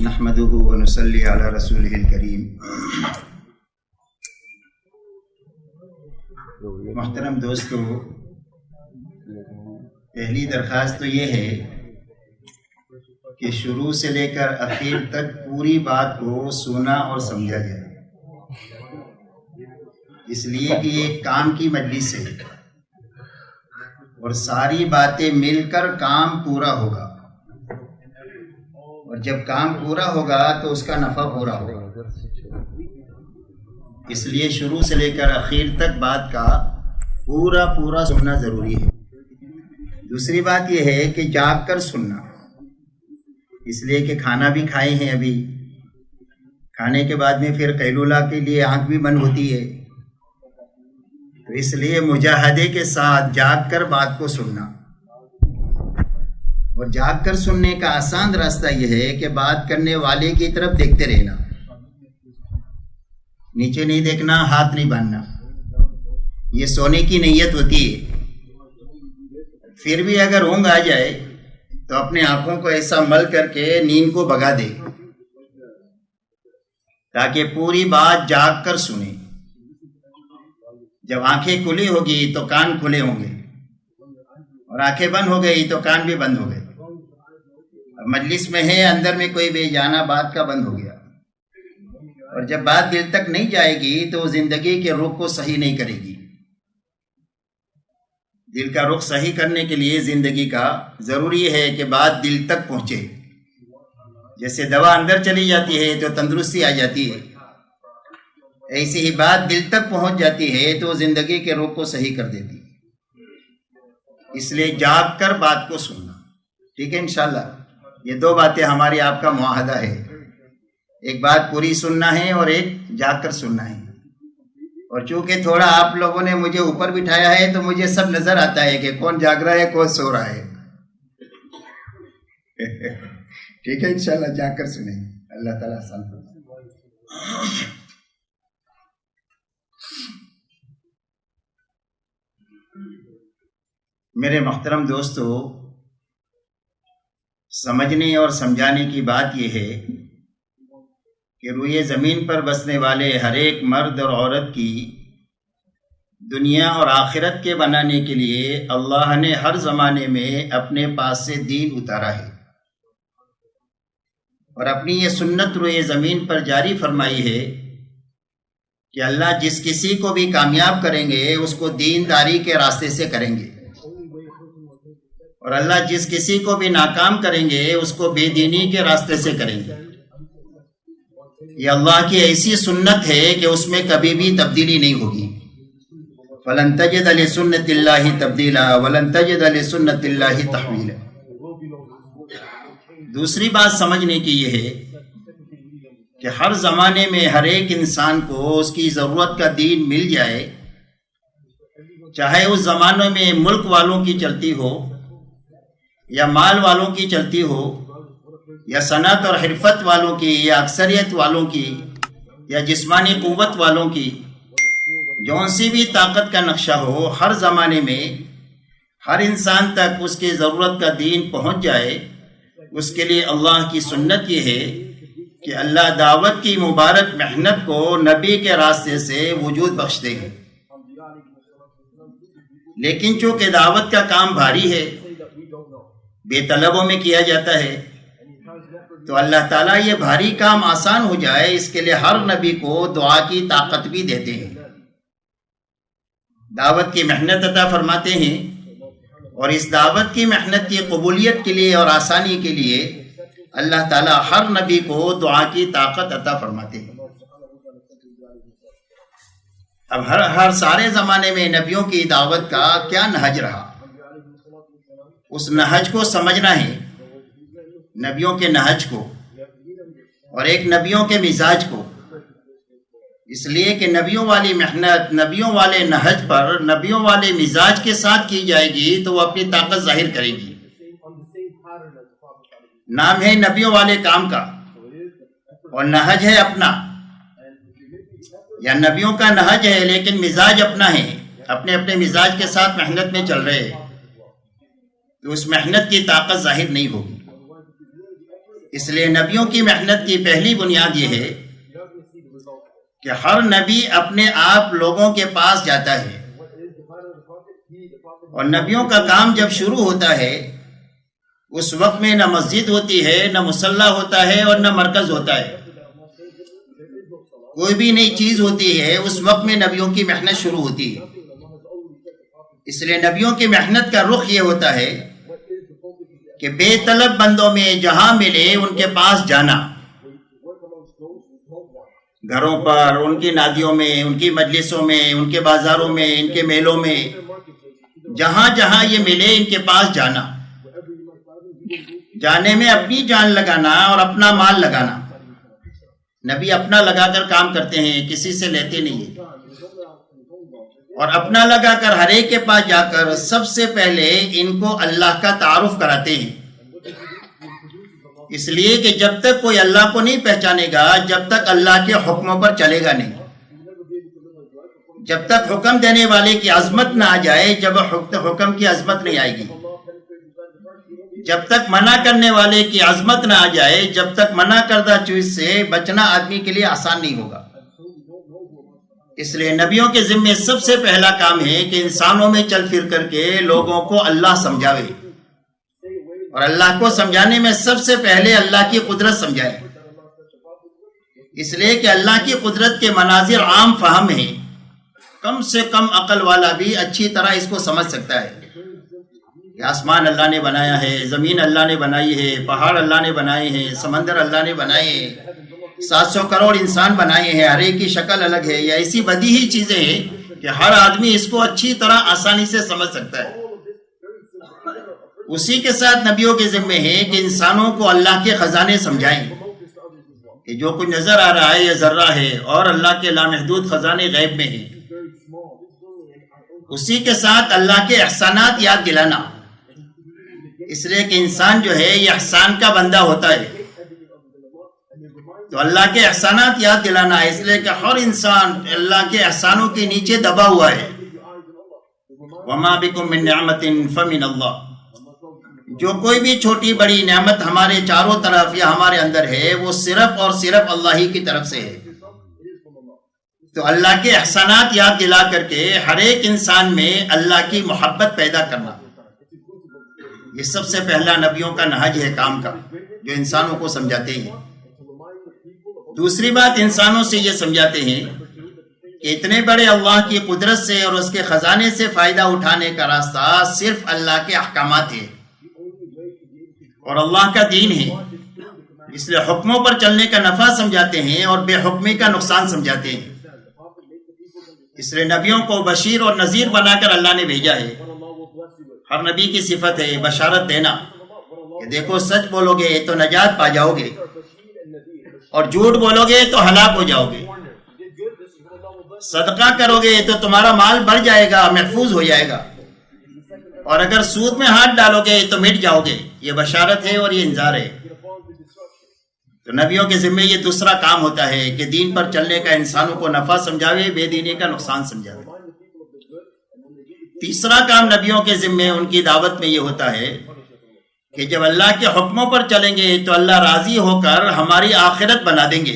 نحمده ونصلي على رسوله الكريم۔ محترم دوستو، پہلی درخواست تو یہ ہے کہ شروع سے لے کر اخیر تک پوری بات کو سنا اور سمجھا جائے، اس لیے کہ یہ کام کی مجلس ہے اور ساری باتیں مل کر کام پورا ہوگا، اور جب کام پورا ہوگا تو اس کا نفع پورا ہوگا۔ اس لیے شروع سے لے کر اخیر تک بات کا پورا سننا ضروری ہے۔ دوسری بات یہ ہے کہ جاگ کر سننا، اس لیے کہ کھانا بھی کھائے ہیں، ابھی کھانے کے بعد میں پھر قیلولہ کے لیے آنکھ بھی بند ہوتی ہے، تو اس لیے مجاہدے کے ساتھ جاگ کر بات کو سننا۔ اور جاگ کر سننے کا آسان راستہ یہ ہے کہ بات کرنے والے کی طرف دیکھتے رہنا، نیچے نہیں دیکھنا، ہاتھ نہیں باندھنا، یہ سونے کی نیت ہوتی ہے۔ پھر بھی اگر اونگ آ جائے تو اپنے آنکھوں کو ایسا مل کر کے نیند کو بھگا دے، تاکہ پوری بات جاگ کر سنے۔ جب آنکھیں کھلی ہوگی تو کان کھلے ہوں گے، اور آنکھیں بند ہو گئی تو کان بھی بند ہو گئے۔ اب مجلس میں ہے، اندر میں کوئی بے جانا بات کا بند ہو گیا، اور جب بات دل تک نہیں جائے گی تو وہ زندگی کے رخ کو صحیح نہیں کرے گی۔ دل کا رخ صحیح کرنے کے لیے زندگی کا ضروری ہے کہ بات دل تک پہنچے۔ جیسے دوا اندر چلی جاتی ہے تو تندرستی آ جاتی ہے، ایسی ہی بات دل تک پہنچ جاتی ہے تو زندگی کے رخ کو صحیح کر دیتی ہے۔ اس لیے جاگ کر بات کو سننا، ٹھیک ہے انشاءاللہ۔ یہ دو باتیں ہماری آپ کا معاہدہ ہے، ایک بات پوری سننا ہے اور ایک جاگ کر سننا ہے۔ اور چونکہ تھوڑا آپ لوگوں نے مجھے اوپر بٹھایا ہے تو مجھے سب نظر آتا ہے کہ کون جاگ رہا ہے کون سو رہا ہے۔ ٹھیک ہے انشاءاللہ، جاگ کر سنیں۔ اللہ تعالیٰ آسان فرمائے۔ میرے محترم دوستو، سمجھنے اور سمجھانے کی بات یہ ہے کہ روئے زمین پر بسنے والے ہر ایک مرد اور عورت کی دنیا اور آخرت کے بنانے کے لیے اللہ نے ہر زمانے میں اپنے پاس سے دین اتارا ہے، اور اپنی یہ سنت روئے زمین پر جاری فرمائی ہے کہ اللہ جس کسی کو بھی کامیاب کریں گے اس کو دینداری کے راستے سے کریں گے، اور اللہ جس کسی کو بھی ناکام کریں گے اس کو بے دینی کے راستے سے کریں گے۔ یہ اللہ کی ایسی سنت ہے کہ اس میں کبھی بھی تبدیلی نہیں ہوگی۔ وَلَن تَجِدَ لِسُنَّتِ اللَّهِ تَبْدِيلًا وَلَن تَجِدَ لِسُنَّتِ اللَّهِ تَحْوِيلًا۔ دوسری بات سمجھنے کی یہ ہے کہ ہر زمانے میں ہر ایک انسان کو اس کی ضرورت کا دین مل جائے، چاہے اس زمانے میں ملک والوں کی چلتی ہو یا مال والوں کی چلتی ہو یا صنعت اور حرفت والوں کی یا اکثریت والوں کی یا جسمانی قوت والوں کی، جون سی بھی طاقت کا نقشہ ہو، ہر زمانے میں ہر انسان تک اس کی ضرورت کا دین پہنچ جائے۔ اس کے لیے اللہ کی سنت یہ ہے کہ اللہ دعوت کی مبارک محنت کو نبی کے راستے سے وجود بخش دے گا۔ لیکن چونکہ دعوت کا کام بھاری ہے، بے طلبوں میں کیا جاتا ہے، تو اللہ تعالیٰ یہ بھاری کام آسان ہو جائے اس کے لیے ہر نبی کو دعا کی طاقت بھی دیتے ہیں، دعوت کی محنت عطا فرماتے ہیں، اور اس دعوت کی محنت کی قبولیت کے لیے اور آسانی کے لیے اللہ تعالیٰ ہر نبی کو دعا کی طاقت عطا فرماتے ہیں۔ اب ہر سارے زمانے میں نبیوں کی دعوت کا کیا نہج رہا، اس نہج کو سمجھنا ہے، نبیوں کے نہج کو اور ایک نبیوں کے مزاج کو۔ اس لیے کہ نبیوں والی محنت نبیوں والے نہج پر نبیوں والے مزاج کے ساتھ کی جائے گی تو وہ اپنی طاقت ظاہر کرے گی۔ نام ہے نبیوں والے کام کا اور نہج ہے اپنا، یا نبیوں کا نہج ہے لیکن مزاج اپنا ہے، اپنے اپنے مزاج کے ساتھ محنت میں چل رہے ہیں، تو اس محنت کی طاقت ظاہر نہیں ہوگی۔ اس لیے نبیوں کی محنت کی پہلی بنیاد یہ ہے کہ ہر نبی اپنے آپ لوگوں کے پاس جاتا ہے، اور نبیوں کا کام جب شروع ہوتا ہے اس وقت میں نہ مسجد ہوتی ہے، نہ مصلی ہوتا ہے، اور نہ مرکز ہوتا ہے. کوئی بھی نئی چیز ہوتی ہے اس وقت میں نبیوں کی محنت شروع ہوتی ہے. اس لیے نبیوں کی محنت کا رخ یہ ہوتا ہے کہ بے طلب بندوں میں جہاں ملے ان کے پاس جانا، گھروں پر، ان کی نادیوں میں، ان کی مجلسوں میں، ان کے بازاروں میں، ان کے میلوں میں، جہاں جہاں یہ ملے ان کے پاس جانا، جانے میں اپنی جان لگانا اور اپنا مال لگانا. نبی اپنا لگا کر کام کرتے ہیں، کسی سے لیتے نہیں ہیں، اور اپنا لگا کر ہر ایک کے پاس جا کر سب سے پہلے ان کو اللہ کا تعارف کراتے ہیں. اس لیے کہ جب تک کوئی اللہ کو نہیں پہچانے گا، جب تک اللہ کے حکموں پر چلے گا نہیں. جب تک حکم دینے والے کی عظمت نہ آ جائے، جب حکم کی عظمت نہیں آئے گی. جب تک منع کرنے والے کی عظمت نہ آ جائے، جب تک منع کردہ چیز سے بچنا آدمی کے لیے آسان نہیں ہوگا. اس لیے نبیوں کے ذمے سب سے پہلا کام ہے کہ انسانوں میں چل پھر کر کے لوگوں کو اللہ سمجھاوے، اور اللہ کو سمجھانے میں سب سے پہلے اللہ کی قدرت سمجھائے. اس لیے کہ اللہ کی قدرت کے مناظر عام فہم ہیں، کم سے کم عقل والا بھی اچھی طرح اس کو سمجھ سکتا ہے کہ آسمان اللہ نے بنایا ہے، زمین اللہ نے بنائی ہے، پہاڑ اللہ نے بنائے ہیں، سمندر اللہ نے بنائے ہیں، 700 کروڑ انسان بنائے ہیں، ہر ایک کی شکل الگ ہے. یہ ایسی بدیہی چیزیں ہیں کہ ہر آدمی اس کو اچھی طرح آسانی سے سمجھ سکتا ہے. اسی کے ساتھ نبیوں کے ذمے ہے کہ انسانوں کو اللہ کے خزانے سمجھائیں کہ جو کچھ نظر آ رہا ہے یہ ذرہ ہے، اور اللہ کے لامحدود خزانے غیب میں ہیں. اسی کے ساتھ اللہ کے احسانات یاد دلانا، اس لیے کہ انسان جو ہے یہ احسان کا بندہ ہوتا ہے، تو اللہ کے احسانات یاد دلانا ہے. اس لیے کہ ہر انسان اللہ کے احسانوں کے نیچے دبا ہوا ہے. وَمَا بِكُم مِّن نِّعْمَةٍ فَمِنَ اللَّهِ. جو کوئی بھی چھوٹی بڑی نعمت ہمارے چاروں طرف یا ہمارے اندر ہے وہ صرف اور صرف اللہ ہی کی طرف سے ہے. تو اللہ کے احسانات یاد دلا کر کے ہر ایک انسان میں اللہ کی محبت پیدا کرنا، یہ سب سے پہلا نبیوں کا نہج ہے کام کا، جو انسانوں کو سمجھاتے ہیں. دوسری بات انسانوں سے یہ سمجھاتے ہیں کہ اتنے بڑے اللہ کی قدرت سے اور اس کے خزانے سے فائدہ اٹھانے کا راستہ صرف اللہ کے احکامات ہے اور اللہ کا دین ہے. اس لیے حکموں پر چلنے کا نفع سمجھاتے ہیں اور بے حکمی کا نقصان سمجھاتے ہیں. اس لیے نبیوں کو بشیر اور نذیر بنا کر اللہ نے بھیجا ہے. ہر نبی کی صفت ہے بشارت دینا کہ دیکھو سچ بولو گے تو نجات پا جاؤ گے، اور جھوٹ بولو گے تو ہلاک ہو جاؤ گے. صدقہ کرو گے تو تمہارا مال بڑھ جائے گا، محفوظ ہو جائے گا، اور اگر سود میں ہاتھ ڈالو گے تو مٹ جاؤ گے. یہ بشارت ہے اور یہ انذار ہے. تو نبیوں کے ذمے یہ دوسرا کام ہوتا ہے کہ دین پر چلنے کا انسانوں کو نفع سمجھاوے، بے دینی کا نقصان سمجھاوے. تیسرا کام نبیوں کے ذمے ان کی دعوت میں یہ ہوتا ہے کہ جب اللہ کے حکموں پر چلیں گے تو اللہ راضی ہو کر ہماری آخرت بنا دیں گے.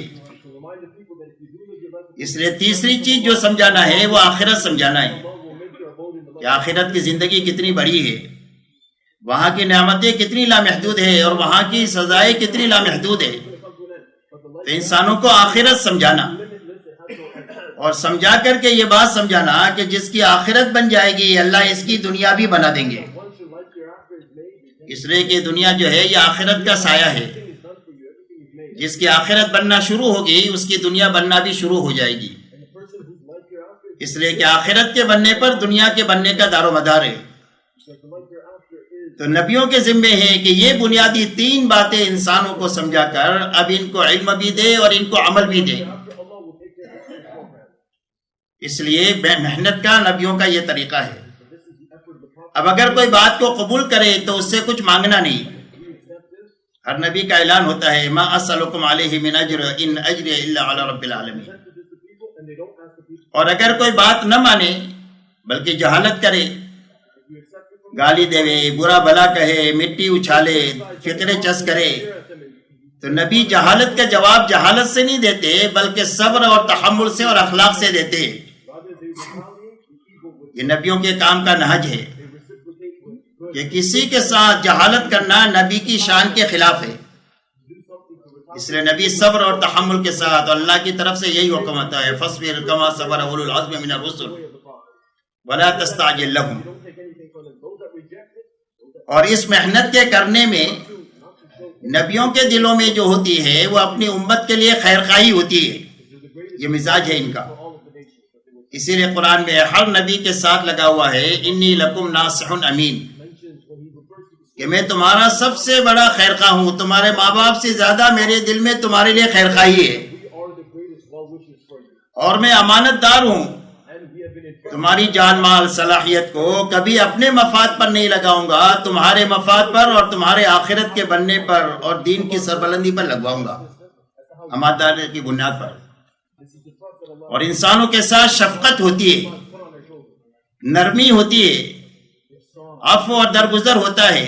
اس لیے تیسری چیز جو سمجھانا ہے وہ آخرت سمجھانا ہے کہ آخرت کی زندگی کتنی بڑی ہے، وہاں کی نعمتیں کتنی لامحدود ہے اور وہاں کی سزائیں کتنی لامحدود ہے. تو انسانوں کو آخرت سمجھانا اور سمجھا کر کے یہ بات سمجھانا کہ جس کی آخرت بن جائے گی اللہ اس کی دنیا بھی بنا دیں گے. اس لیے کہ دنیا جو ہے یہ آخرت کا سایہ ہے. جس کی آخرت بننا شروع ہوگی اس کی دنیا بننا بھی شروع ہو جائے گی. اس لیے کہ آخرت کے بننے پر دنیا کے بننے کا دار و مدار ہے. تو نبیوں کے ذمے ہے کہ یہ بنیادی 3 باتیں انسانوں کو سمجھا کر اب ان کو علم بھی دے اور ان کو عمل بھی دے. اس لیے محنت کا نبیوں کا یہ طریقہ ہے. اب اگر کوئی بات کو قبول کرے تو اس سے کچھ مانگنا نہیں. ہر نبی کا اعلان ہوتا ہے ما اسألکم علیہ من اجر ان اجری الا علی رب العالمین. اور اگر کوئی بات نہ مانے بلکہ جہالت کرے، گالی دے، برا بھلا کہے، مٹی اچھالے، فکرے چس کرے، تو نبی جہالت کا جواب جہالت سے نہیں دیتے بلکہ صبر اور تحمل سے اور اخلاق سے دیتے. یہ نبیوں کے کام کا نہج ہے کہ کسی کے ساتھ جہالت کرنا نبی کی شان کے خلاف ہے. اس لیے نبی صبر اور تحمل کے ساتھ اللہ کی طرف سے یہی حکم ہوتا ہے فاصبر کما صبر اولو العزم من الرسل ولا تستعجل لهم. اور اس محنت کے کرنے میں نبیوں کے دلوں میں جو ہوتی ہے وہ اپنی امت کے لیے خیر خواہی ہوتی ہے. یہ مزاج ہے ان کا. اسی لیے قرآن میں ہر نبی کے ساتھ لگا ہوا ہے انی لکم ناصح امین، کہ میں تمہارا سب سے بڑا خیر خواہ ہوں. تمہارے ماں باپ سے زیادہ میرے دل میں تمہارے لیے خیر خواہی ہے، اور میں امانت دار ہوں. تمہاری جان مال صلاحیت کو کبھی اپنے مفاد پر نہیں لگاؤں گا، تمہارے مفاد پر اور تمہارے آخرت کے بننے پر اور دین کی سربلندی پر لگواؤں گا، امانت داری کی بنیاد پر. اور انسانوں کے ساتھ شفقت ہوتی ہے، نرمی ہوتی ہے، عفو اور درگزر ہوتا ہے،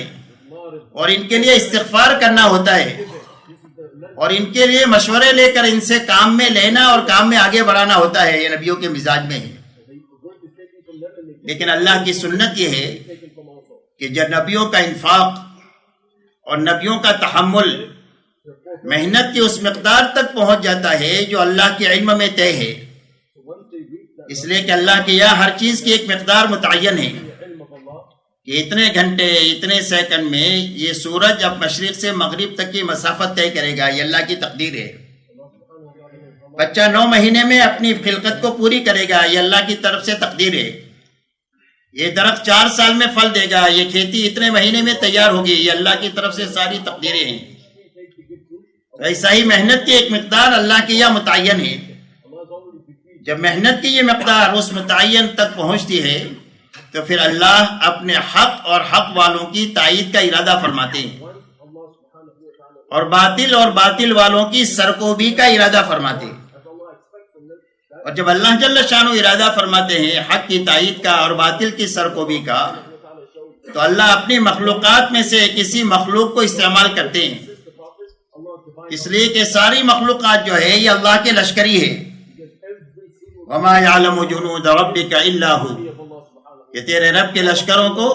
اور ان کے لیے استغفار کرنا ہوتا ہے، اور ان کے لیے مشورے لے کر ان سے کام میں لینا اور کام میں آگے بڑھانا ہوتا ہے. یہ نبیوں کے مزاج میں ہے. لیکن اللہ کی سنت یہ ہے کہ جب نبیوں کا انفاق اور نبیوں کا تحمل محنت کی اس مقدار تک پہنچ جاتا ہے جو اللہ کے علم میں طے ہے. اس لیے کہ اللہ کے یہاں ہر چیز کی ایک مقدار متعین ہے کہ اتنے گھنٹے اتنے سیکنڈ میں یہ سورج اب مشرق سے مغرب تک کی مسافت طے کرے گا. یہ اللہ کی تقدیر ہے. بچہ 9 مہینے میں اپنی خلقت کو پوری کرے گا. یہ اللہ کی طرف سے تقدیر ہے. یہ درخت 4 سال میں پھل دے گا. یہ کھیتی اتنے مہینے میں تیار ہوگی. یہ اللہ کی طرف سے ساری تقدیریں ہیں. ایسا ہی محنت کی ایک مقدار اللہ کی یہاں متعین ہے. جب محنت کی یہ مقدار اس متعین تک پہنچتی ہے تو پھر اللہ اپنے حق اور حق والوں کی تائید کا ارادہ فرماتے ہیں، اور باطل والوں کی سرکوبی کا ارادہ فرماتے ہیں. اور جب اللہ جل شانہ ارادہ فرماتے ہیں حق کی تائید کا اور باطل کی سرکوبی کا، تو اللہ اپنی مخلوقات میں سے کسی مخلوق کو استعمال کرتے ہیں. اس لیے کہ ساری مخلوقات جو ہے یہ اللہ کے لشکری ہے. وما يعلم جنود ربك الا هو، کہ تیرے رب کے لشکروں کو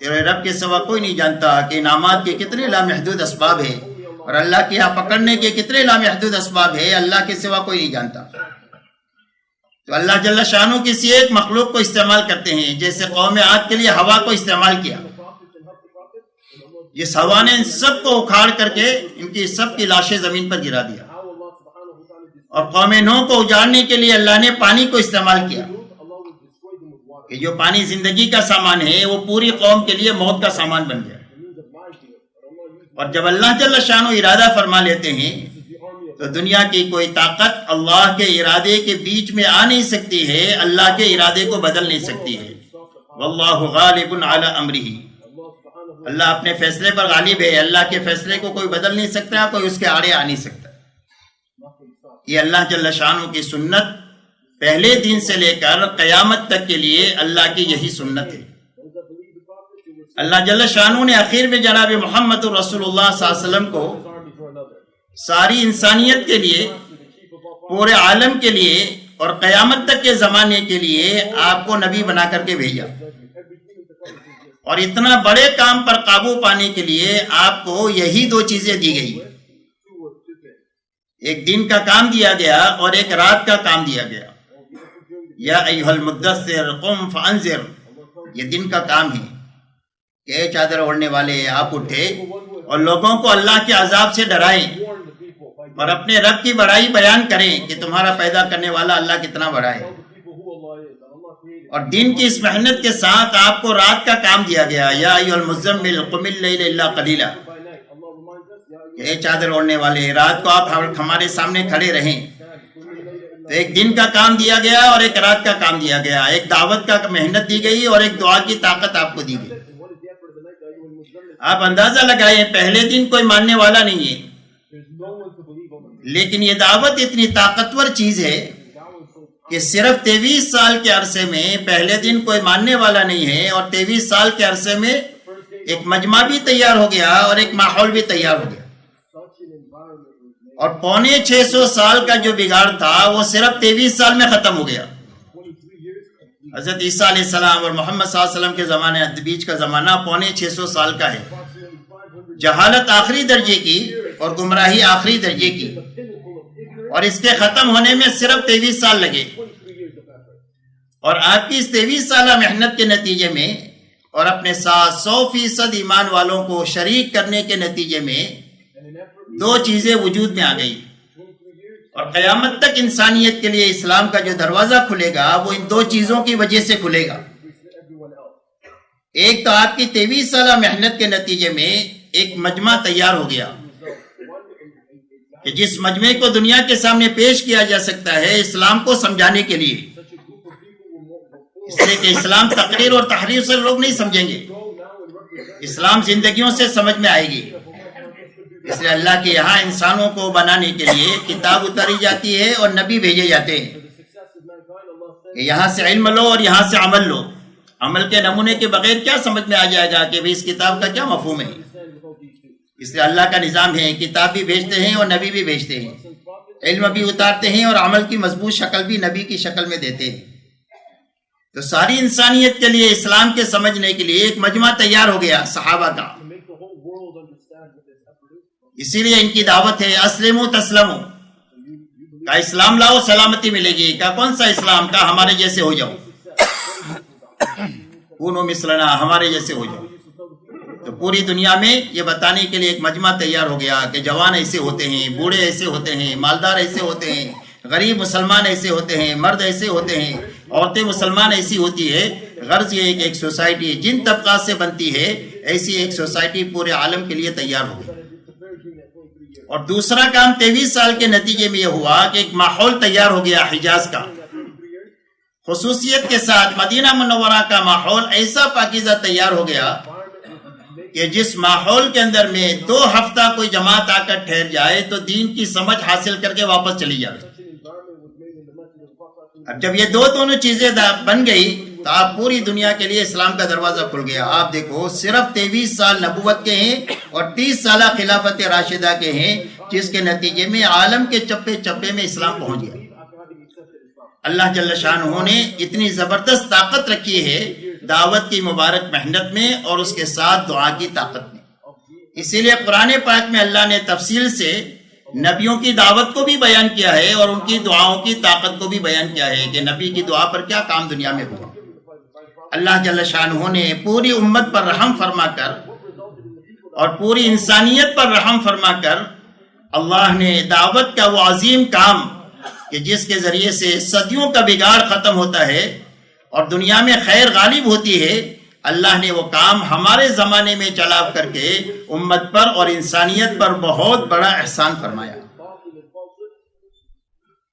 تیرے رب کے سوا کوئی نہیں جانتا کہ انعامات کے کتنے لامحدود اسباب ہیں، اور اللہ کے یہاں پکڑنے کے کتنے لامحدود اسباب ہیں، اللہ کے سوا کوئی نہیں جانتا. تو اللہ جل شانہ کسی ایک مخلوق کو استعمال کرتے ہیں، جیسے قوم عاد کے لیے ہوا کو استعمال کیا. جس ہوا نے ان سب کو اکھاڑ کر کے ان کی سب کی لاشیں زمین پر گرا دیا. اور قوم نوح کو اجاڑنے کے لیے اللہ نے پانی کو استعمال کیا، کہ جو پانی زندگی کا سامان ہے وہ پوری قوم کے لیے موت کا سامان بن گیا. اور جب اللہ جل شانہ ارادہ فرما لیتے ہیں تو دنیا کی کوئی طاقت اللہ کے ارادے کے بیچ میں آ نہیں سکتی ہے، اللہ کے ارادے کو بدل نہیں سکتی ہے. واللہ غالب علی امرہ، اللہ اپنے فیصلے پر غالب ہے. اللہ کے فیصلے کو کوئی بدل نہیں سکتا، کوئی اس کے آڑے آ نہیں سکتا. یہ اللہ جل شانہ کی سنت پہلے دن سے لے کر قیامت تک کے لیے اللہ کی یہی سنت ہے. اللہ جل شانہ نے آخر میں جناب محمد رسول اللہ صلی اللہ علیہ وسلم کو ساری انسانیت کے لیے، پورے عالم کے لیے اور قیامت تک کے زمانے کے لیے آپ کو نبی بنا کر کے بھیجا. اور اتنا بڑے کام پر قابو پانے کے لیے آپ کو یہی 2 چیزیں دی گئی. ایک دن کا کام دیا گیا اور ایک رات کا کام دیا گیا. یا ایھا المدثر قم فانذر، یہ دن کا کام ہے کہ چادر اوڑھنے والے آپ اٹھے اور لوگوں کو اللہ کے عذاب سے ڈرائیں اور اپنے رب کی بڑائی بیان کریں کہ تمہارا پیدا کرنے والا اللہ کتنا بڑا ہے. اور دن کی اس محنت کے ساتھ آپ کو رات کا کام دیا گیا. یا ایھا المزمل قم اللیل الا قلیلا، اے چادر اوڑھنے والے رات کو آپ ہمارے سامنے کھڑے رہیں. تو ایک دن کا کام دیا گیا اور ایک رات کا کام دیا گیا. ایک دعوت کا محنت دی گئی اور ایک دعا کی طاقت آپ کو دی گئی. آپ اندازہ لگائیں پہلے دن کوئی ماننے والا نہیں ہے، لیکن یہ دعوت اتنی طاقتور چیز ہے کہ صرف 23 سال کے عرصے میں پہلے دن کوئی ماننے والا نہیں ہے، اور 23 سال کے عرصے میں ایک مجمع بھی تیار ہو گیا اور ایک ماحول بھی تیار ہو گیا. اور 650 سال کا جو بگاڑ تھا وہ صرف 23 سال میں ختم ہو گیا. حضرت عیسیٰ علیہ السلام اور محمد صلی اللہ علیہ وسلم کے زمانے بیچ کا زمانہ 650 سال کا ہے. جہالت آخری درجے کی اور گمراہی آخری درجے کی، اور اس کے ختم ہونے میں صرف 23 سال لگے. اور آپ کی اس 23 سالہ محنت کے نتیجے میں اور اپنے ساتھ 100% ایمان والوں کو شریک کرنے کے نتیجے میں 2 چیزیں وجود میں آ گئی. اور قیامت تک انسانیت کے لیے اسلام کا جو دروازہ کھلے گا وہ ان 2 چیزوں کی وجہ سے کھلے گا. ایک تو آپ کی 23 سالہ محنت کے نتیجے میں ایک مجمع تیار ہو گیا کہ جس مجمع کو دنیا کے سامنے پیش کیا جا سکتا ہے اسلام کو سمجھانے کے لیے، اس لیے کہ اسلام تقریر اور تحریر سے لوگ نہیں سمجھیں گے، اسلام زندگیوں سے سمجھ میں آئے گی. اس لیے اللہ کے یہاں انسانوں کو بنانے کے لیے کتاب اتاری جاتی ہے اور نبی بھیجے جاتے ہیں کہ یہاں سے علم لو اور یہاں سے عمل لو. عمل کے نمونے کے بغیر کیا سمجھ میں آ جائے گا کہ اس کتاب کا کیا مفہوم ہے. اس لیے اللہ کا نظام ہے، کتاب بھی بھیجتے ہیں اور نبی بھی بھیجتے ہیں، علم بھی اتارتے ہیں اور عمل کی مضبوط شکل بھی نبی کی شکل میں دیتے ہیں. تو ساری انسانیت کے لیے اسلام کے سمجھنے کے لیے ایک مجمع تیار ہو گیا صحابہ کا. اسی لیے ان کی دعوت ہے اسلموا تسلموا، کا اسلام لاؤ سلامتی ملے گی. کا کون سا اسلام؟ کا ہمارے جیسے ہو جاؤ، کونوا مثلنا، ہمارے جیسے ہو جاؤ. تو پوری دنیا میں یہ بتانے کے لیے ایک مجمع تیار ہو گیا کہ جوان ایسے ہوتے ہیں، بوڑھے ایسے ہوتے ہیں، مالدار ایسے ہوتے ہیں، غریب مسلمان ایسے ہوتے ہیں، مرد ایسے ہوتے ہیں، عورتیں مسلمان ایسی ہوتی ہے. غرض یہ کہ ایک سوسائٹی جن طبقات سے بنتی ہے ایسی ایک سوسائٹی پورے عالم کے لیے تیار ہو گئی. اور دوسرا کام 23 سال کے نتیجے میں یہ ہوا کہ ایک ماحول تیار ہو گیا حجاز کا، خصوصیت کے ساتھ مدینہ منورہ کا ماحول ایسا پاکیزہ تیار ہو گیا کہ جس ماحول کے اندر میں 2 ہفتہ کوئی جماعت آ کر ٹھہر جائے تو دین کی سمجھ حاصل کر کے واپس چلی جائے. اب جب یہ دونوں چیزیں بن گئی تو آپ پوری دنیا کے لیے اسلام کا دروازہ کھل گیا. آپ دیکھو صرف 23 سال نبوت کے ہیں اور 30 سالہ خلافت راشدہ کے ہیں، جس کے نتیجے میں عالم کے چپے چپے میں اسلام پہنچ گیا. اللہ جل شانہ نے اتنی زبردست طاقت رکھی ہے دعوت کی مبارک محنت میں اور اس کے ساتھ دعا کی طاقت میں. اسی لیے قرآن پاک میں اللہ نے تفصیل سے نبیوں کی دعوت کو بھی بیان کیا ہے اور ان کی دعاؤں کی طاقت کو بھی بیان کیا ہے کہ نبی کی دعا پر کیا کام دنیا میں ہوا. اللہ جل شانہ نے پوری امت پر رحم فرما کر اور پوری انسانیت پر رحم فرما کر اللہ نے دعوت کا وہ عظیم کام کہ جس کے ذریعے سے صدیوں کا بگاڑ ختم ہوتا ہے اور دنیا میں خیر غالب ہوتی ہے، اللہ نے وہ کام ہمارے زمانے میں چلا کر کے امت پر اور انسانیت پر بہت بڑا احسان فرمایا.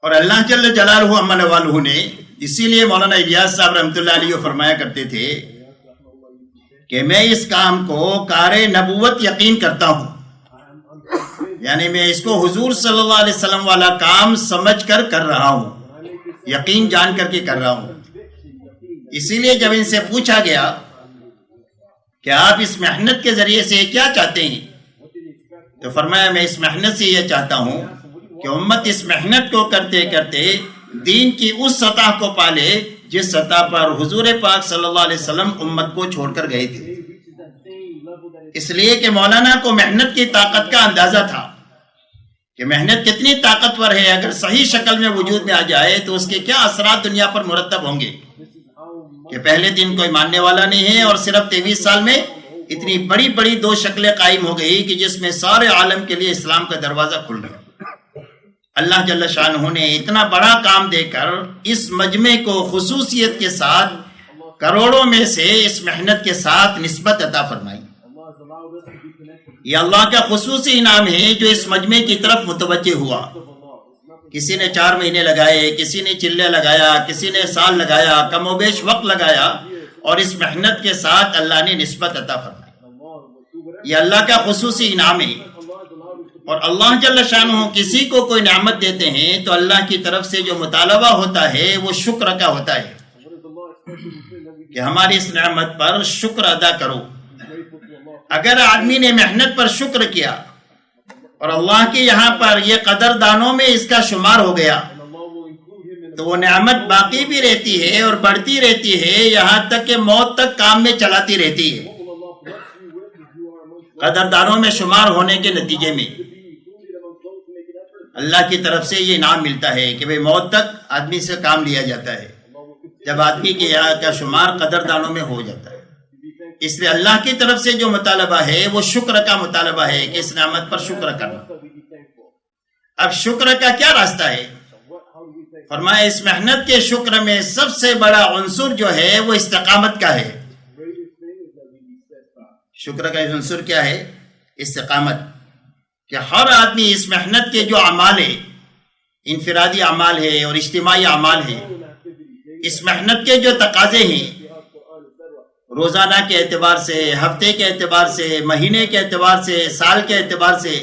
اور اللہ جل جلالہ امن والہ نے اسی لیے مولانا الیاس صاحب رحمۃ اللہ علیہ فرمایا کرتے تھے کہ میں اس کام کو کار نبوت یقین کرتا ہوں، یعنی میں اس کو حضور صلی اللہ علیہ وسلم والا کام سمجھ کر کر رہا ہوں، یقین جان کر کے کر رہا ہوں. اسی لیے جب ان سے پوچھا گیا کہ آپ اس محنت کے ذریعے سے کیا چاہتے ہیں تو فرمایا میں اس محنت سے یہ چاہتا ہوں کہ امت اس محنت کو کرتے کرتے دین کی اس سطح کو پالے جس سطح پر حضور پاک صلی اللہ علیہ وسلم امت کو چھوڑ کر گئے تھے. اس لیے کہ مولانا کو محنت کی طاقت کا اندازہ تھا کہ محنت کتنی طاقتور ہے، اگر صحیح شکل میں وجود میں آ جائے تو اس کے کیا اثرات دنیا پر مرتب ہوں گے کہ پہلے دن کوئی ماننے والا نہیں ہے اور صرف 23 سال میں اتنی بڑی بڑی 2 شکلیں قائم ہو گئی کہ جس میں سارے عالم کے لیے اسلام کا دروازہ کھل گیا. اللہ جل شانہ نے اتنا بڑا کام دے کر اس مجمع کو خصوصیت کے ساتھ کروڑوں میں سے اس محنت کے ساتھ نسبت عطا فرمائی. یہ اللہ کا خصوصی انعام ہے جو اس مجمع کی طرف متوجہ ہوا. کسی نے 4 مہینے لگائے، کسی نے چلے لگایا، کسی نے سال لگایا، کم و بیش وقت لگایا اور اس محنت کے ساتھ اللہ نے نسبت عطا فرمائی. یہ اللہ کا خصوصی انعام ہے. اور اللہ جل شانہ کسی کو کوئی نعمت دیتے ہیں تو اللہ کی طرف سے جو مطالبہ ہوتا ہے وہ شکر کا ہوتا ہے کہ ہماری اس نعمت پر شکر ادا کرو. اگر آدمی نے محنت پر شکر کیا اور اللہ کے یہاں پر یہ قدردانوں میں اس کا شمار ہو گیا تو وہ نعمت باقی بھی رہتی ہے اور بڑھتی رہتی ہے، یہاں تک کہ موت تک کام میں چلاتی رہتی ہے۔ قدردانوں میں شمار ہونے کے نتیجے میں اللہ کی طرف سے یہ انعام ملتا ہے کہ موت تک آدمی سے کام لیا جاتا ہے جب آدمی کے یہاں کا شمار قدردانوں میں ہو جاتا ہے۔ اس لیے اللہ کی طرف سے جو مطالبہ ہے وہ شکر کا مطالبہ ہے کہ اس نعمت پر شکر کرنا۔ اب شکر کا کیا راستہ ہے؟ فرمایا اس محنت کے شکر میں سب سے بڑا عنصر جو ہے وہ استقامت کا ہے۔ شکر کا عنصر کیا ہے؟ استقامت، کہ ہر آدمی اس محنت کے جو اعمال ہے، انفرادی اعمال ہے اور اجتماعی اعمال ہے، اس محنت کے جو تقاضے ہیں روزانہ کے اعتبار سے، ہفتے کے اعتبار سے، مہینے کے اعتبار سے، سال کے اعتبار سے،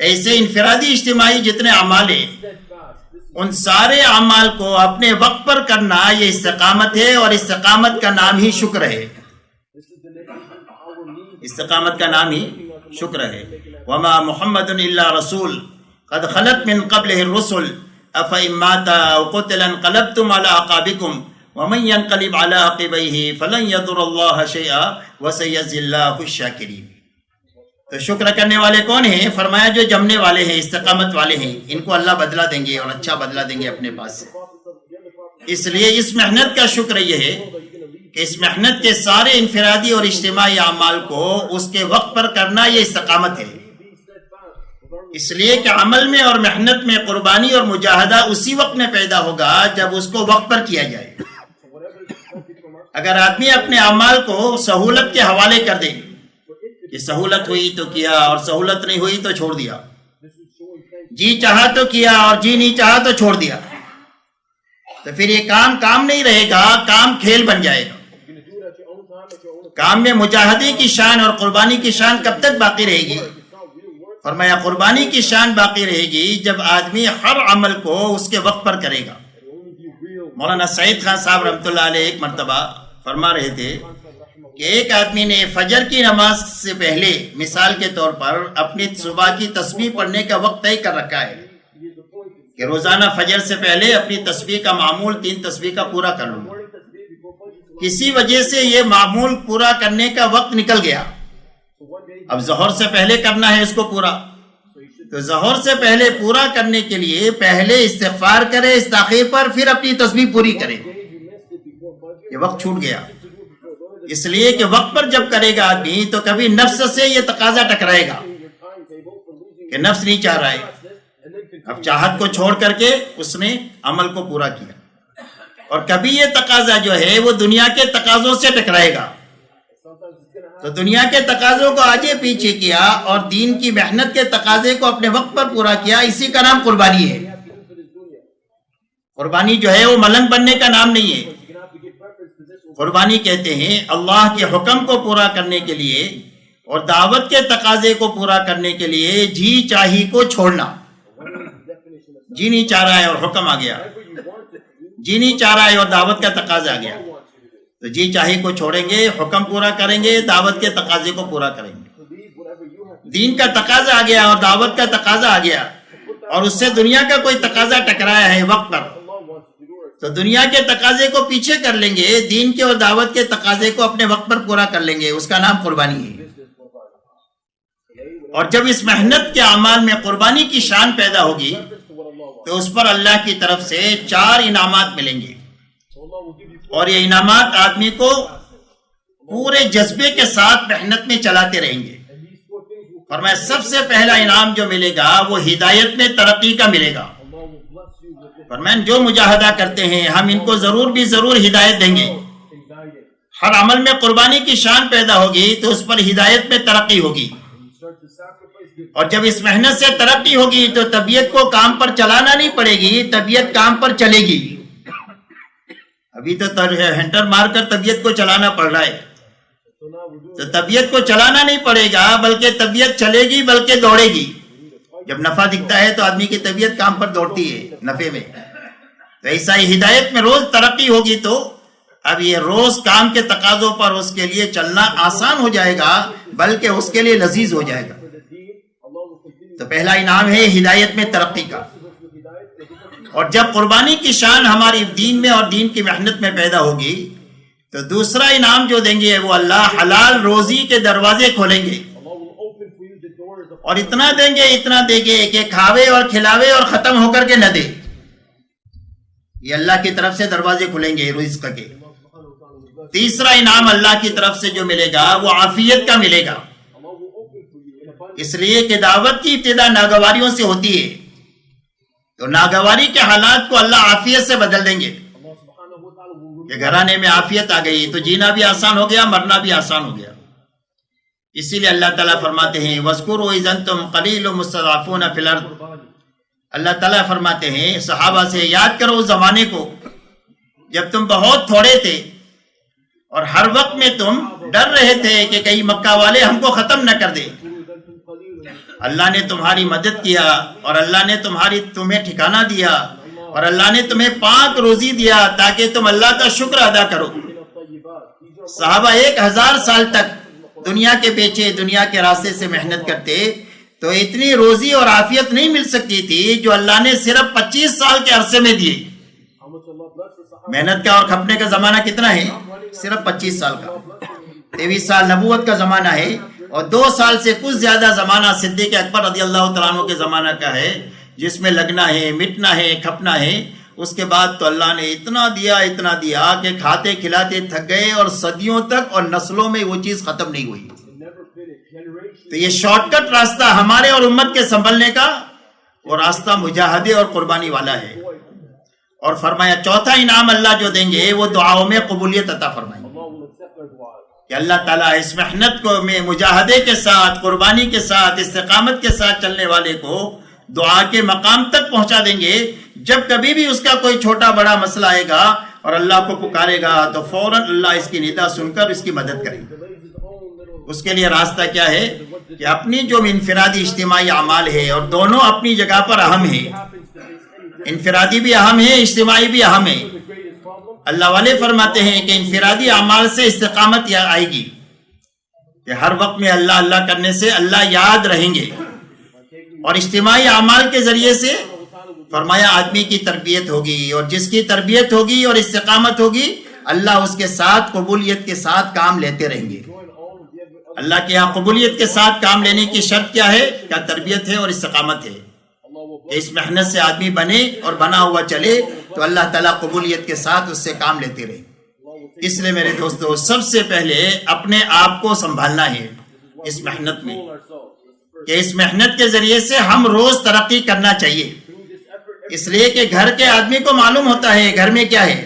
ایسے انفرادی اجتماعی جتنے اعمال ہیں ان سارے اعمال کو اپنے وقت پر کرنا یہ استقامت ہے، اور استقامت کا نام ہی شکر ہے۔ استقامت کا نام ہی شکر ہے۔ وما محمد الا رسول قد خلت من قبله الرسل افإن مات او قتل انقلبتم على اعقابكم ومن ينقلب على عقبيه فلن يضر الله شيئا وسيجزي الله الشاكرين۔ تو شکر کرنے والے کون ہیں؟ فرمایا جو جمنے والے ہیں، استقامت والے ہیں، ان کو اللہ بدلہ دیں گے اور اچھا بدلہ دیں گے اپنے پاس سے۔ اس لیے اس محنت کا شکر یہ ہے کہ اس محنت کے سارے انفرادی اور اجتماعی اعمال کو اس کے وقت پر کرنا یہ استقامت ہے۔ اس لیے کہ عمل میں اور محنت میں قربانی اور مجاہدہ اسی وقت میں پیدا ہوگا جب اس کو وقت پر کیا جائے۔ اگر آدمی اپنے اعمال کو سہولت کے حوالے کر دے کہ سہولت ہوئی تو کیا اور سہولت نہیں ہوئی تو چھوڑ دیا، جی چاہا تو کیا اور جی نہیں چاہا تو چھوڑ دیا، تو پھر یہ کام نہیں رہے گا، کام کھیل بن جائے گا۔ کام میں مجاہدے کی شان اور قربانی کی شان کب تک باقی رہے گی؟ فرمایا قربانی کی شان باقی رہے گی جب آدمی ہر عمل کو اس کے وقت پر کرے گا۔ مولانا سعید خان صاحب رحمۃ اللہ علیہ ایک مرتبہ فرما رہے تھے کہ ایک آدمی نے فجر کی نماز سے پہلے مثال کے طور پر اپنی صبح کی تسبیح پڑھنے کا وقت طے کر رکھا ہے کہ روزانہ فجر سے پہلے اپنی تسبیح کا معمول 3 تسبیح کا پورا کر لوں۔ کسی وجہ سے یہ معمول پورا کرنے کا وقت نکل گیا، اب ظہر سے پہلے کرنا ہے اس کو پورا، تو ظہر سے پہلے پورا کرنے کے لیے پہلے استغفار کرے اس تاخیر پر، پھر اپنی تسبیح پوری کرے۔ یہ وقت چھوٹ گیا، اس لیے کہ وقت پر جب کرے گا آدمی تو کبھی نفس سے یہ تقاضا ٹکرائے گا کہ نفس نہیں چاہ رہا ہے، اب چاہت کو چھوڑ کر کے اس نے عمل کو پورا کیا، اور کبھی یہ تقاضا جو ہے وہ دنیا کے تقاضوں سے ٹکرائے گا، تو دنیا کے تقاضوں کو آگے پیچھے کیا اور دین کی محنت کے تقاضے کو اپنے وقت پر پورا کیا۔ اسی کا نام قربانی ہے۔ قربانی جو ہے وہ ملنگ بننے کا نام نہیں ہے۔ قربانی کہتے ہیں اللہ کے حکم کو پورا کرنے کے لیے اور دعوت کے تقاضے کو پورا کرنے کے لیے جی چاہی کو چھوڑنا۔ جی نہیں چاہ رہا ہے اور حکم آ گیا، جی نہیں چاہ رہا ہے اور دعوت کا تقاضا آ گیا، تو جی چاہی کو چھوڑیں گے، حکم پورا کریں گے، دعوت کے تقاضے کو پورا کریں گے۔ دین کا تقاضا آ گیا اور دعوت کا تقاضا آ گیا، اور اس سے دنیا کا کوئی تقاضا ٹکرایا ہے وقت پر، تو دنیا کے تقاضے کو پیچھے کر لیں گے، دین کے اور دعوت کے تقاضے کو اپنے وقت پر پورا کر لیں گے، اس کا نام قربانی ہے۔ اور جب اس محنت کے اعمال میں قربانی کی شان پیدا ہوگی تو اس پر اللہ کی طرف سے 4 انعامات ملیں گے، اور یہ انعامات آدمی کو پورے جذبے کے ساتھ محنت میں چلاتے رہیں گے۔ فرمایا سب سے پہلا انعام جو ملے گا وہ ہدایت میں ترقی کا ملے گا۔ فرمایا جو مجاہدہ کرتے ہیں ہم ان کو ضرور بھی ضرور ہدایت دیں گے۔ ہر عمل میں قربانی کی شان پیدا ہوگی تو اس پر ہدایت میں ترقی ہوگی، اور جب اس محنت سے ترقی ہوگی تو طبیعت کو کام پر چلانا نہیں پڑے گی، طبیعت کام پر چلے گی۔ ابھی تو ہینڈر مار کر طبیعت کو چلانا پڑ رہا ہے، تو طبیعت کو چلانا نہیں پڑے گا بلکہ طبیعت چلے گی بلکہ دوڑے گی۔ جب نفع دکھتا ہے تو آدمی کی طبیعت کام پر دوڑتی ہے نفع میں، تو ایسا ہی ہدایت میں روز ترقی ہوگی تو اب یہ روز کام کے تقاضوں پر اس کے لیے چلنا آسان ہو جائے گا، بلکہ اس کے لیے لذیذ ہو جائے گا۔ تو پہلا انعام ہے ہدایت میں ترقی کا، اور جب قربانی کی شان ہماری دین میں اور دین کی محنت میں پیدا ہوگی تو دوسرا انعام جو دیں گے وہ اللہ حلال روزی کے دروازے کھولیں گے، اور اتنا دیں گے کہ کھاوے اور کھلاوے اور ختم ہو کر کے نہ دے۔ یہ اللہ کی طرف سے دروازے کھلیں گے رزق کے۔ تیسرا انعام اللہ کی طرف سے جو ملے گا وہ عافیت کا ملے گا، اس لیے کہ دعوت کی ابتدا ناگواریوں سے ہوتی ہے، تو ناگواری کے حالات کو اللہ عافیت سے بدل دیں گے کہ گھرانے میں عافیت آ گئی تو جینا بھی آسان ہو گیا، مرنا بھی آسان ہو گیا۔ اسی لیے اللہ تعالیٰ فرماتے ہیں وَاذْكُرُوا إِذْ أَنْتُمْ قَلِيلٌ مُسْتَضْعَفُونَ فِي الْأَرْضِ، اللہ تعالیٰ فرماتے ہیں صحابہ سے یاد کرو اس زمانے کو جب تم بہت تھوڑے تھے اور ہر وقت میں تم ڈر رہے تھے کہ کہیں مکہ والے ہم کو ختم نہ کر دے۔ اللہ نے تمہاری مدد کیا اور اللہ نے تمہیں ٹھکانہ دیا اور اللہ نے تمہیں پاک روزی دیا تاکہ تم اللہ کا شکر ادا کرو۔ صحابہ 1000 سال تک دنیا کے پیچھے دنیا کے راستے سے محنت کرتے تو اتنی روزی اور عافیت نہیں مل سکتی تھی جو اللہ نے صرف 25 سال کے عرصے میں دیے۔ محنت کا اور کھپنے کا زمانہ کتنا ہے؟ صرف 25 سال کا۔ 23 سال نبوت کا زمانہ ہے اور 2 سال سے کچھ زیادہ زمانہ صدیق اکبر رضی اللہ تعالیٰ عنہ کے زمانہ کا ہے، جس میں لگنا ہے، مٹنا ہے، کھپنا ہے۔ اس کے بعد تو اللہ نے اتنا دیا کہ کھاتے کھلاتے تھک گئے اور صدیوں تک اور نسلوں میں وہ چیز ختم نہیں ہوئی۔ تو یہ شارٹ کٹ راستہ ہمارے اور امت کے سنبھلنے کا وہ راستہ مجاہدے اور قربانی والا ہے۔ اور فرمایا چوتھا انعام اللہ جو دیں گے وہ دعاؤں میں قبولیت عطا فرمائیں گے کہ اللہ تعالیٰ اس محنت کو میں مجاہدے کے ساتھ، قربانی کے ساتھ، استقامت کے ساتھ چلنے والے کو دعا کے مقام تک پہنچا دیں گے۔ جب کبھی بھی اس کا کوئی چھوٹا بڑا مسئلہ آئے گا اور اللہ کو پکارے گا تو فوراً اللہ اس کی ندا سن کر اس کی مدد کرے گا۔ اس کے لیے راستہ کیا ہے کہ اپنی جو انفرادی اجتماعی اعمال ہے، اور دونوں اپنی جگہ پر اہم ہے، انفرادی بھی اہم ہے، اجتماعی بھی اہم ہے۔ اللہ والے فرماتے ہیں کہ انفرادی اعمال سے استقامت آئے گی کہ ہر وقت میں اللہ اللہ کرنے سے اللہ یاد رہیں گے، اور اجتماعی اعمال کے ذریعے سے فرمایا آدمی کی تربیت ہوگی، اور جس کی تربیت ہوگی اور استقامت ہوگی اللہ اس کے ساتھ قبولیت کے ساتھ کام لیتے رہیں گے۔ اللہ کے یہاں قبولیت کے ساتھ کام لینے کی شرط کیا ہے؟ کیا تربیت ہے اور استقامت ہے کہ اس محنت سے آدمی بنے اور بنا ہوا چلے تو اللہ تعالیٰ قبولیت کے ساتھ اس سے کام لیتے رہے۔ اس لیے میرے دوستو سب سے پہلے اپنے آپ کو سنبھالنا ہے اس محنت میں، کہ اس محنت کے ذریعے سے ہم روز ترقی کرنا چاہیے، اس لیے کہ گھر کے آدمی کو معلوم ہوتا ہے گھر میں کیا ہے۔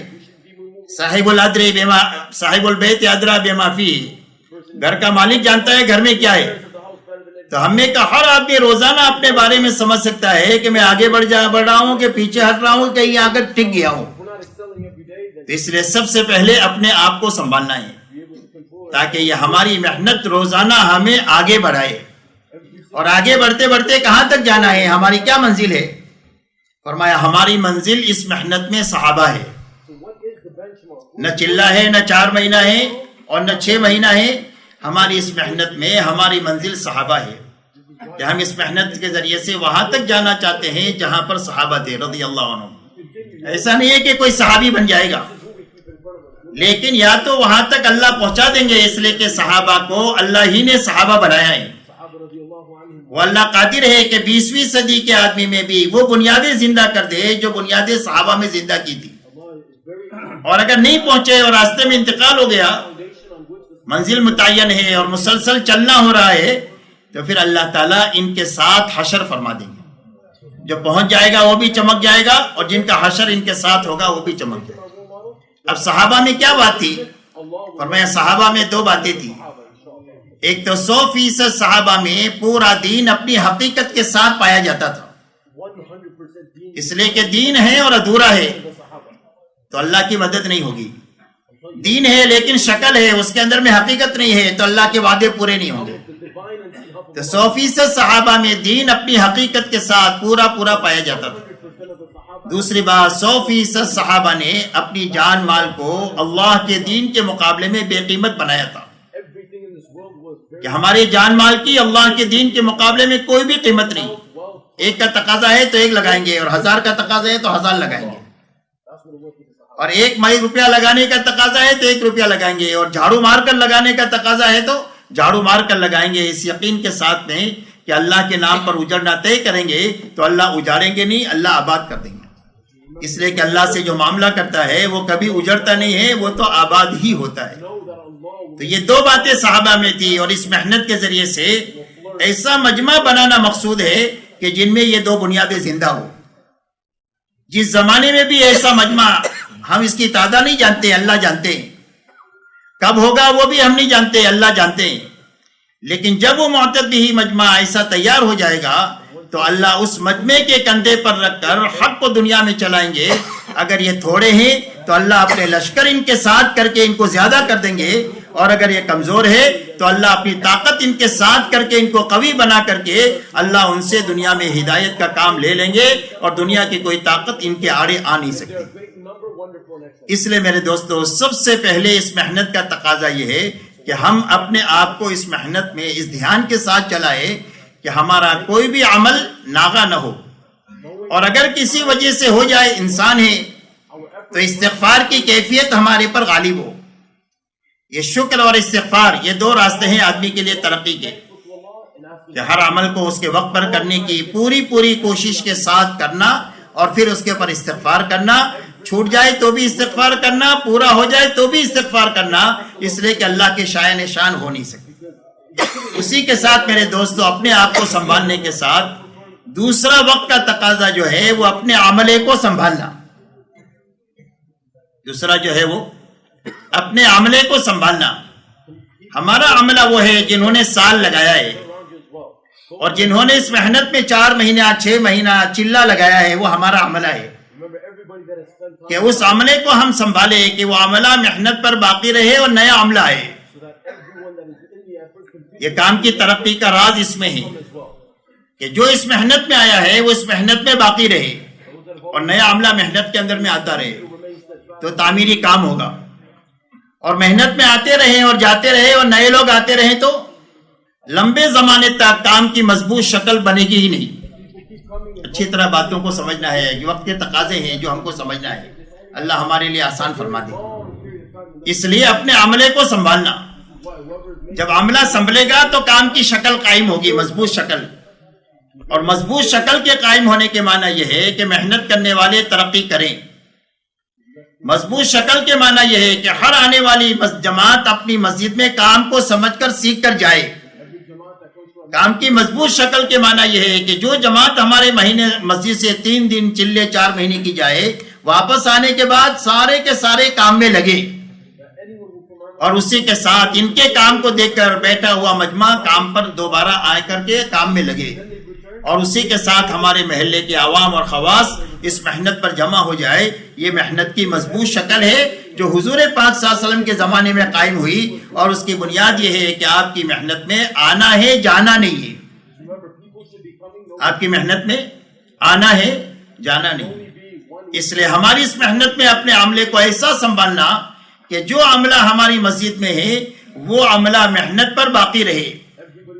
صاحب البیت ادری بما فیہ، گھر کا مالک جانتا ہے گھر میں کیا ہے۔ تو ہم میں کا ہر آدمی روزانہ اپنے بارے میں سمجھ سکتا ہے کہ میں آگے بڑھ رہا ہوں کہ پیچھے ہٹ رہا ہوں، کہیں آگے ٹک گیا ہوں۔ تو اس لیے سب سے پہلے اپنے آپ کو سنبھالنا ہے تاکہ یہ ہماری محنت روزانہ ہمیں آگے بڑھائے۔ اور آگے بڑھتے بڑھتے کہاں تک جانا ہے؟ ہماری کیا منزل ہے؟ فرمایا ہماری منزل اس محنت میں صحابہ ہے، نہ چلہ ہے، نہ 4 مہینہ ہے اور نہ 6 مہینہ ہے۔ ہماری اس محنت میں ہماری منزل صحابہ ہے کہ ہم اس محنت کے ذریعے سے وہاں تک جانا چاہتے ہیں جہاں پر صحابہ تھے رضی اللہ عنہ۔ ایسا نہیں ہے کہ کوئی صحابی بن جائے گا، لیکن یا تو وہاں تک اللہ پہنچا دیں گے، اس لیے کہ صحابہ کو اللہ ہی نے صحابہ بنایا ہے۔ وہ اللہ قادر ہے کہ 20ویں صدی کے آدمی میں بھی وہ بنیادیں زندہ کر دے جو بنیادیں صحابہ میں زندہ کی تھی۔ اور اگر نہیں پہنچے اور راستے میں انتقال ہو گیا، منزل متعین ہے اور مسلسل چلنا ہو رہا ہے، تو پھر اللہ تعالیٰ ان کے ساتھ حشر فرما دیں گے۔ جو پہنچ جائے گا وہ بھی چمک جائے گا، اور جن کا حشر ان کے ساتھ ہوگا وہ بھی چمک جائے گا۔ اب صحابہ میں کیا بات تھی؟ فرمایا صحابہ میں 2 باتیں تھی۔ ایک تو 100% صحابہ میں پورا دین اپنی حقیقت کے ساتھ پایا جاتا تھا، اس لیے کہ دین ہے اور ادھورا ہے تو اللہ کی مدد نہیں ہوگی۔ دین ہے لیکن شکل ہے، اس کے اندر میں حقیقت نہیں ہے تو اللہ کے وعدے پورے نہیں ہوں گے۔ تو 100% صحابہ میں دین اپنی حقیقت کے ساتھ پورا پایا جاتا تھا۔ دوسری بات، 100% صحابہ نے اپنی جان مال کو اللہ کے دین کے مقابلے میں بے قیمت بنایا تھا کہ ہمارے جان مال کی اللہ کے دین کے مقابلے میں کوئی بھی قیمت نہیں۔ ایک کا تقاضا ہے تو ایک لگائیں گے، اور 1000 کا تقاضا ہے تو 1000 لگائیں گے، اور 1 روپیہ لگانے کا تقاضا ہے تو 1 روپیہ لگائیں گے، اور جھاڑو مار کر لگانے کا تقاضا ہے تو جھاڑو مار کر لگائیں گے، اس یقین کے ساتھ میں کہ اللہ کے نام پر اجڑنا طے کریں گے تو اللہ اجاڑیں گے نہیں، اللہ آباد کر دیں گے۔ اس لیے کہ اللہ سے جو معاملہ کرتا ہے وہ کبھی اجڑتا نہیں ہے، وہ تو آباد ہی ہوتا ہے۔ تو یہ 2 باتیں صحابہ میں تھی، اور اس محنت کے ذریعے سے ایسا مجمع بنانا مقصود ہے کہ جن میں یہ 2 بنیادیں زندہ ہو۔ جس زمانے میں بھی ایسا مجمع، ہم اس کی تعداد نہیں جانتے، اللہ جانتے ہیں، کب ہوگا وہ بھی ہم نہیں جانتے، اللہ جانتے ہیں، لیکن جب وہ معتد بھی مجمع ایسا تیار ہو جائے گا تو اللہ اس مجمع کے کندھے پر رکھ کر حق کو دنیا میں چلائیں گے۔ اگر یہ تھوڑے ہیں تو اللہ اپنے لشکر ان کے ساتھ کر کے ان کو زیادہ کر دیں گے، اور اگر یہ کمزور ہے تو اللہ اپنی طاقت ان کے ساتھ کر کے ان کو قوی بنا کر کے اللہ ان سے دنیا میں ہدایت کا کام لے لیں گے، اور دنیا کی کوئی طاقت ان کے آڑے آ نہیں سکتی۔ اس لیے میرے دوستو، سب سے پہلے اس محنت کا تقاضا یہ ہے کہ ہم اپنے آپ کو اس محنت میں اس دھیان کے ساتھ چلائے کہ ہمارا کوئی بھی عمل ناغا نہ ہو، اور اگر کسی وجہ سے ہو جائے، انسان ہے، تو استغفار کی کیفیت ہمارے پر غالب ہو۔ یہ شکر اور استغفار، یہ 2 راستے ہیں آدمی کے لیے ترقی کے، کہ ہر عمل کو اس کے وقت پر کرنے کی پوری کوشش کے ساتھ کرنا، اور پھر اس کے اوپر استغفار کرنا، چھوٹ جائے تو بھی استغفار کرنا، پورا ہو جائے تو بھی استغفار کرنا، اس لیے کہ اللہ کے شائع نشان ہو نہیں سکتے۔ اسی کے ساتھ میرے دوستو، اپنے آپ کو سنبھالنے کے ساتھ دوسرا وقت کا تقاضا جو ہے وہ اپنے عملے کو سنبھالنا۔ دوسرا جو ہے وہ اپنے عملے کو سنبھالنا۔ ہمارا عملہ وہ ہے جنہوں نے سال لگایا ہے، اور جنہوں نے اس محنت میں 4 مہینہ 6 مہینہ چلہ لگایا ہے، وہ ہمارا عملہ ہے کہ اس عملے کو ہم سنبھالے، کہ وہ عملہ محنت پر باقی رہے اور نیا عملہ ہے۔ یہ کام کی ترقی کا راز اس میں ہے کہ جو اس محنت میں آیا ہے وہ اس محنت میں باقی رہے، اور نیا عملہ محنت کے اندر میں آتا رہے، تو تعمیری کام ہوگا۔ اور محنت میں آتے رہے اور جاتے رہے اور نئے لوگ آتے رہے تو لمبے زمانے تک کام کی مضبوط شکل بنے گی ہی نہیں۔ اچھی طرح باتوں کو سمجھنا ہے، یہ وقت کے تقاضے ہیں جو ہم کو سمجھنا ہے، اللہ ہمارے لیے آسان فرما دے۔ اس لیے اپنے عملے کو سنبھالنا، جب عملہ سنبھلے گا تو کام کی شکل قائم ہوگی، مضبوط شکل، اور مضبوط شکل کے قائم ہونے کے معنی یہ ہے کہ محنت کرنے والے ترقی کریں۔ مضبوط شکل کے معنی یہ ہے کہ ہر آنے والی جماعت اپنی مسجد میں کام کو سمجھ کر سیکھ کر جائے۔ کام کی مضبوط شکل کے معنی یہ ہے کہ جو جماعت ہمارے مہینے مسجد سے 3 دن چلے 4 مہینے کی جائے، واپس آنے کے بعد سارے کے سارے کام میں لگے، اور اسی کے ساتھ ان کے کام کو دیکھ کر بیٹھا ہوا مجمع کام پر دوبارہ آ کر کے کام میں لگے، اور اسی کے ساتھ ہمارے محلے کے عوام اور خواص اس محنت پر جمع ہو جائے۔ یہ محنت کی مضبوط شکل ہے جو حضور پاک صلی اللہ علیہ وسلم کے زمانے میں قائم ہوئی، اور اس کی بنیاد یہ ہے کہ آپ کی محنت میں آنا ہے، جانا نہیں ہے۔ آپ کی محنت میں آنا ہے، جانا نہیں۔ اس لیے ہماری اس محنت میں اپنے عملے کو ایسا سنبھالنا کہ جو عملہ ہماری مسجد میں ہے وہ عملہ محنت پر باقی رہے۔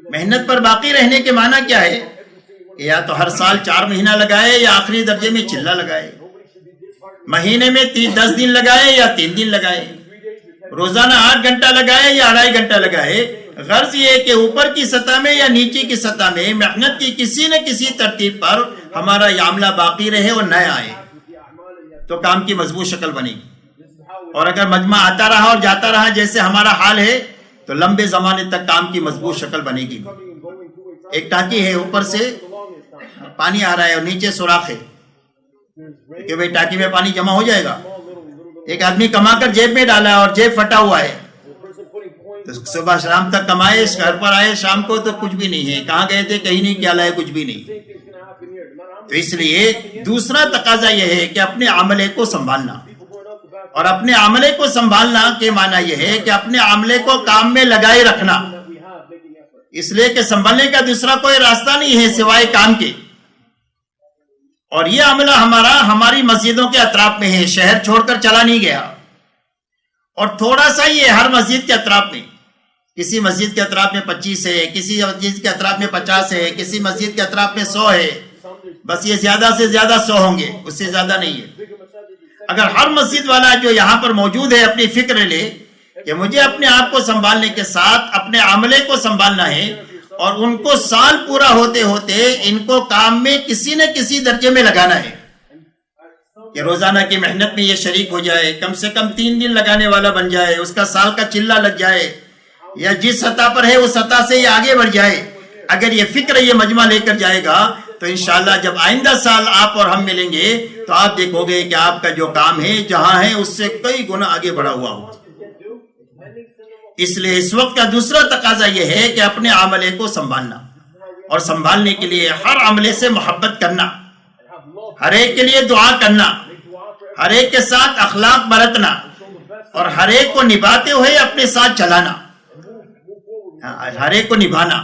محنت پر باقی رہنے کے معنی کیا ہے؟ یا تو ہر سال 4 مہینہ لگائے، یا آخری درجے میں چلہ لگائے، مہینے میں 10 دن لگائے یا 3 دن لگائے، روزانہ 8 گھنٹہ لگائے یا 2.5 گھنٹہ لگائے۔ غرض یہ کہ اوپر کی سطح میں یا نیچے کی سطح میں محنت کی کسی نہ کسی ترتیب پر ہمارا یہ عملہ باقی رہے اور نیا آئے، تو کام کی مضبوط شکل بنے گی۔ اور اگر مجمع آتا رہا اور جاتا رہا جیسے ہمارا حال ہے تو لمبے زمانے تک کام کی مضبوط شکل بنے گی۔ ایک ٹانکی ہے، اوپر سے پانی آ رہا ہے اور نیچے سوراخ ہے کہ بھئی ٹانکی میں پانی جمع ہو جائے گا۔ ایک آدمی کما کر جیب میں ڈالا اور جیب پھٹا ہوا ہے، تو صبح شام تک کمائے، گھر پر آئے شام کو تو کچھ بھی نہیں ہے، کہاں گئے تھے کہیں نہیں، کیا لائے کچھ بھی نہیں۔ تو اس لیے دوسرا تقاضا یہ ہے کہ اپنے عملے کو سنبھالنا، اور اپنے عملے کو سنبھالنا کے معنی یہ ہے کہ اپنے عملے کو کام میں لگائے رکھنا، اس لیے کہ سنبھالنے کا دوسرا کوئی راستہ نہیں ہے سوائے کام کے۔ اور یہ عملہ ہماری مسجدوں کے اطراف میں ہے، شہر چھوڑ کر چلا نہیں گیا، اور تھوڑا سا ہی ہے ہر مسجد کے اطراف میں۔ کسی مسجد کے اطراف میں 25 ہے، کسی مسجد کے اطراف میں 50 ہے، کسی مسجد کے اطراف میں 100 ہے، بس یہ زیادہ سے زیادہ 100 ہوں گے، اس سے زیادہ نہیں ہے۔ اگر ہر مسجد والا جو یہاں پر موجود ہے اپنی فکر لے کہ مجھے اپنے آپ کو سنبھالنے کے ساتھ اپنے عملے کو سنبھالنا ہے، اور ان کو سال پورا ہوتے ہوتے ان کو کام میں کسی نہ کسی درجے میں لگانا ہے کہ روزانہ کی محنت میں یہ شریک ہو جائے، کم سے کم 3 دن لگانے والا بن جائے، اس کا سال کا چلہ لگ جائے، یا جس سطح پر ہے اس سطح سے یہ آگے بڑھ جائے۔ اگر یہ فکر یہ مجمع لے کر جائے گا تو انشاءاللہ جب آئندہ سال آپ اور ہم ملیں گے تو آپ دیکھو گے کہ آپ کا جو کام ہے جہاں ہے اس سے کئی گنا آگے بڑھا ہوا ہو۔ اس لیے اس وقت کا دوسرا تقاضا یہ ہے کہ اپنے عملے کو سنبھالنا، اور سنبھالنے کے لیے ہر عملے سے محبت کرنا، ہر ایک کے لیے دعا کرنا، ہر ایک کے ساتھ اخلاق برتنا، اور ہر ایک کو نبھاتے ہوئے اپنے ساتھ چلانا، ہر ایک کو نبھانا،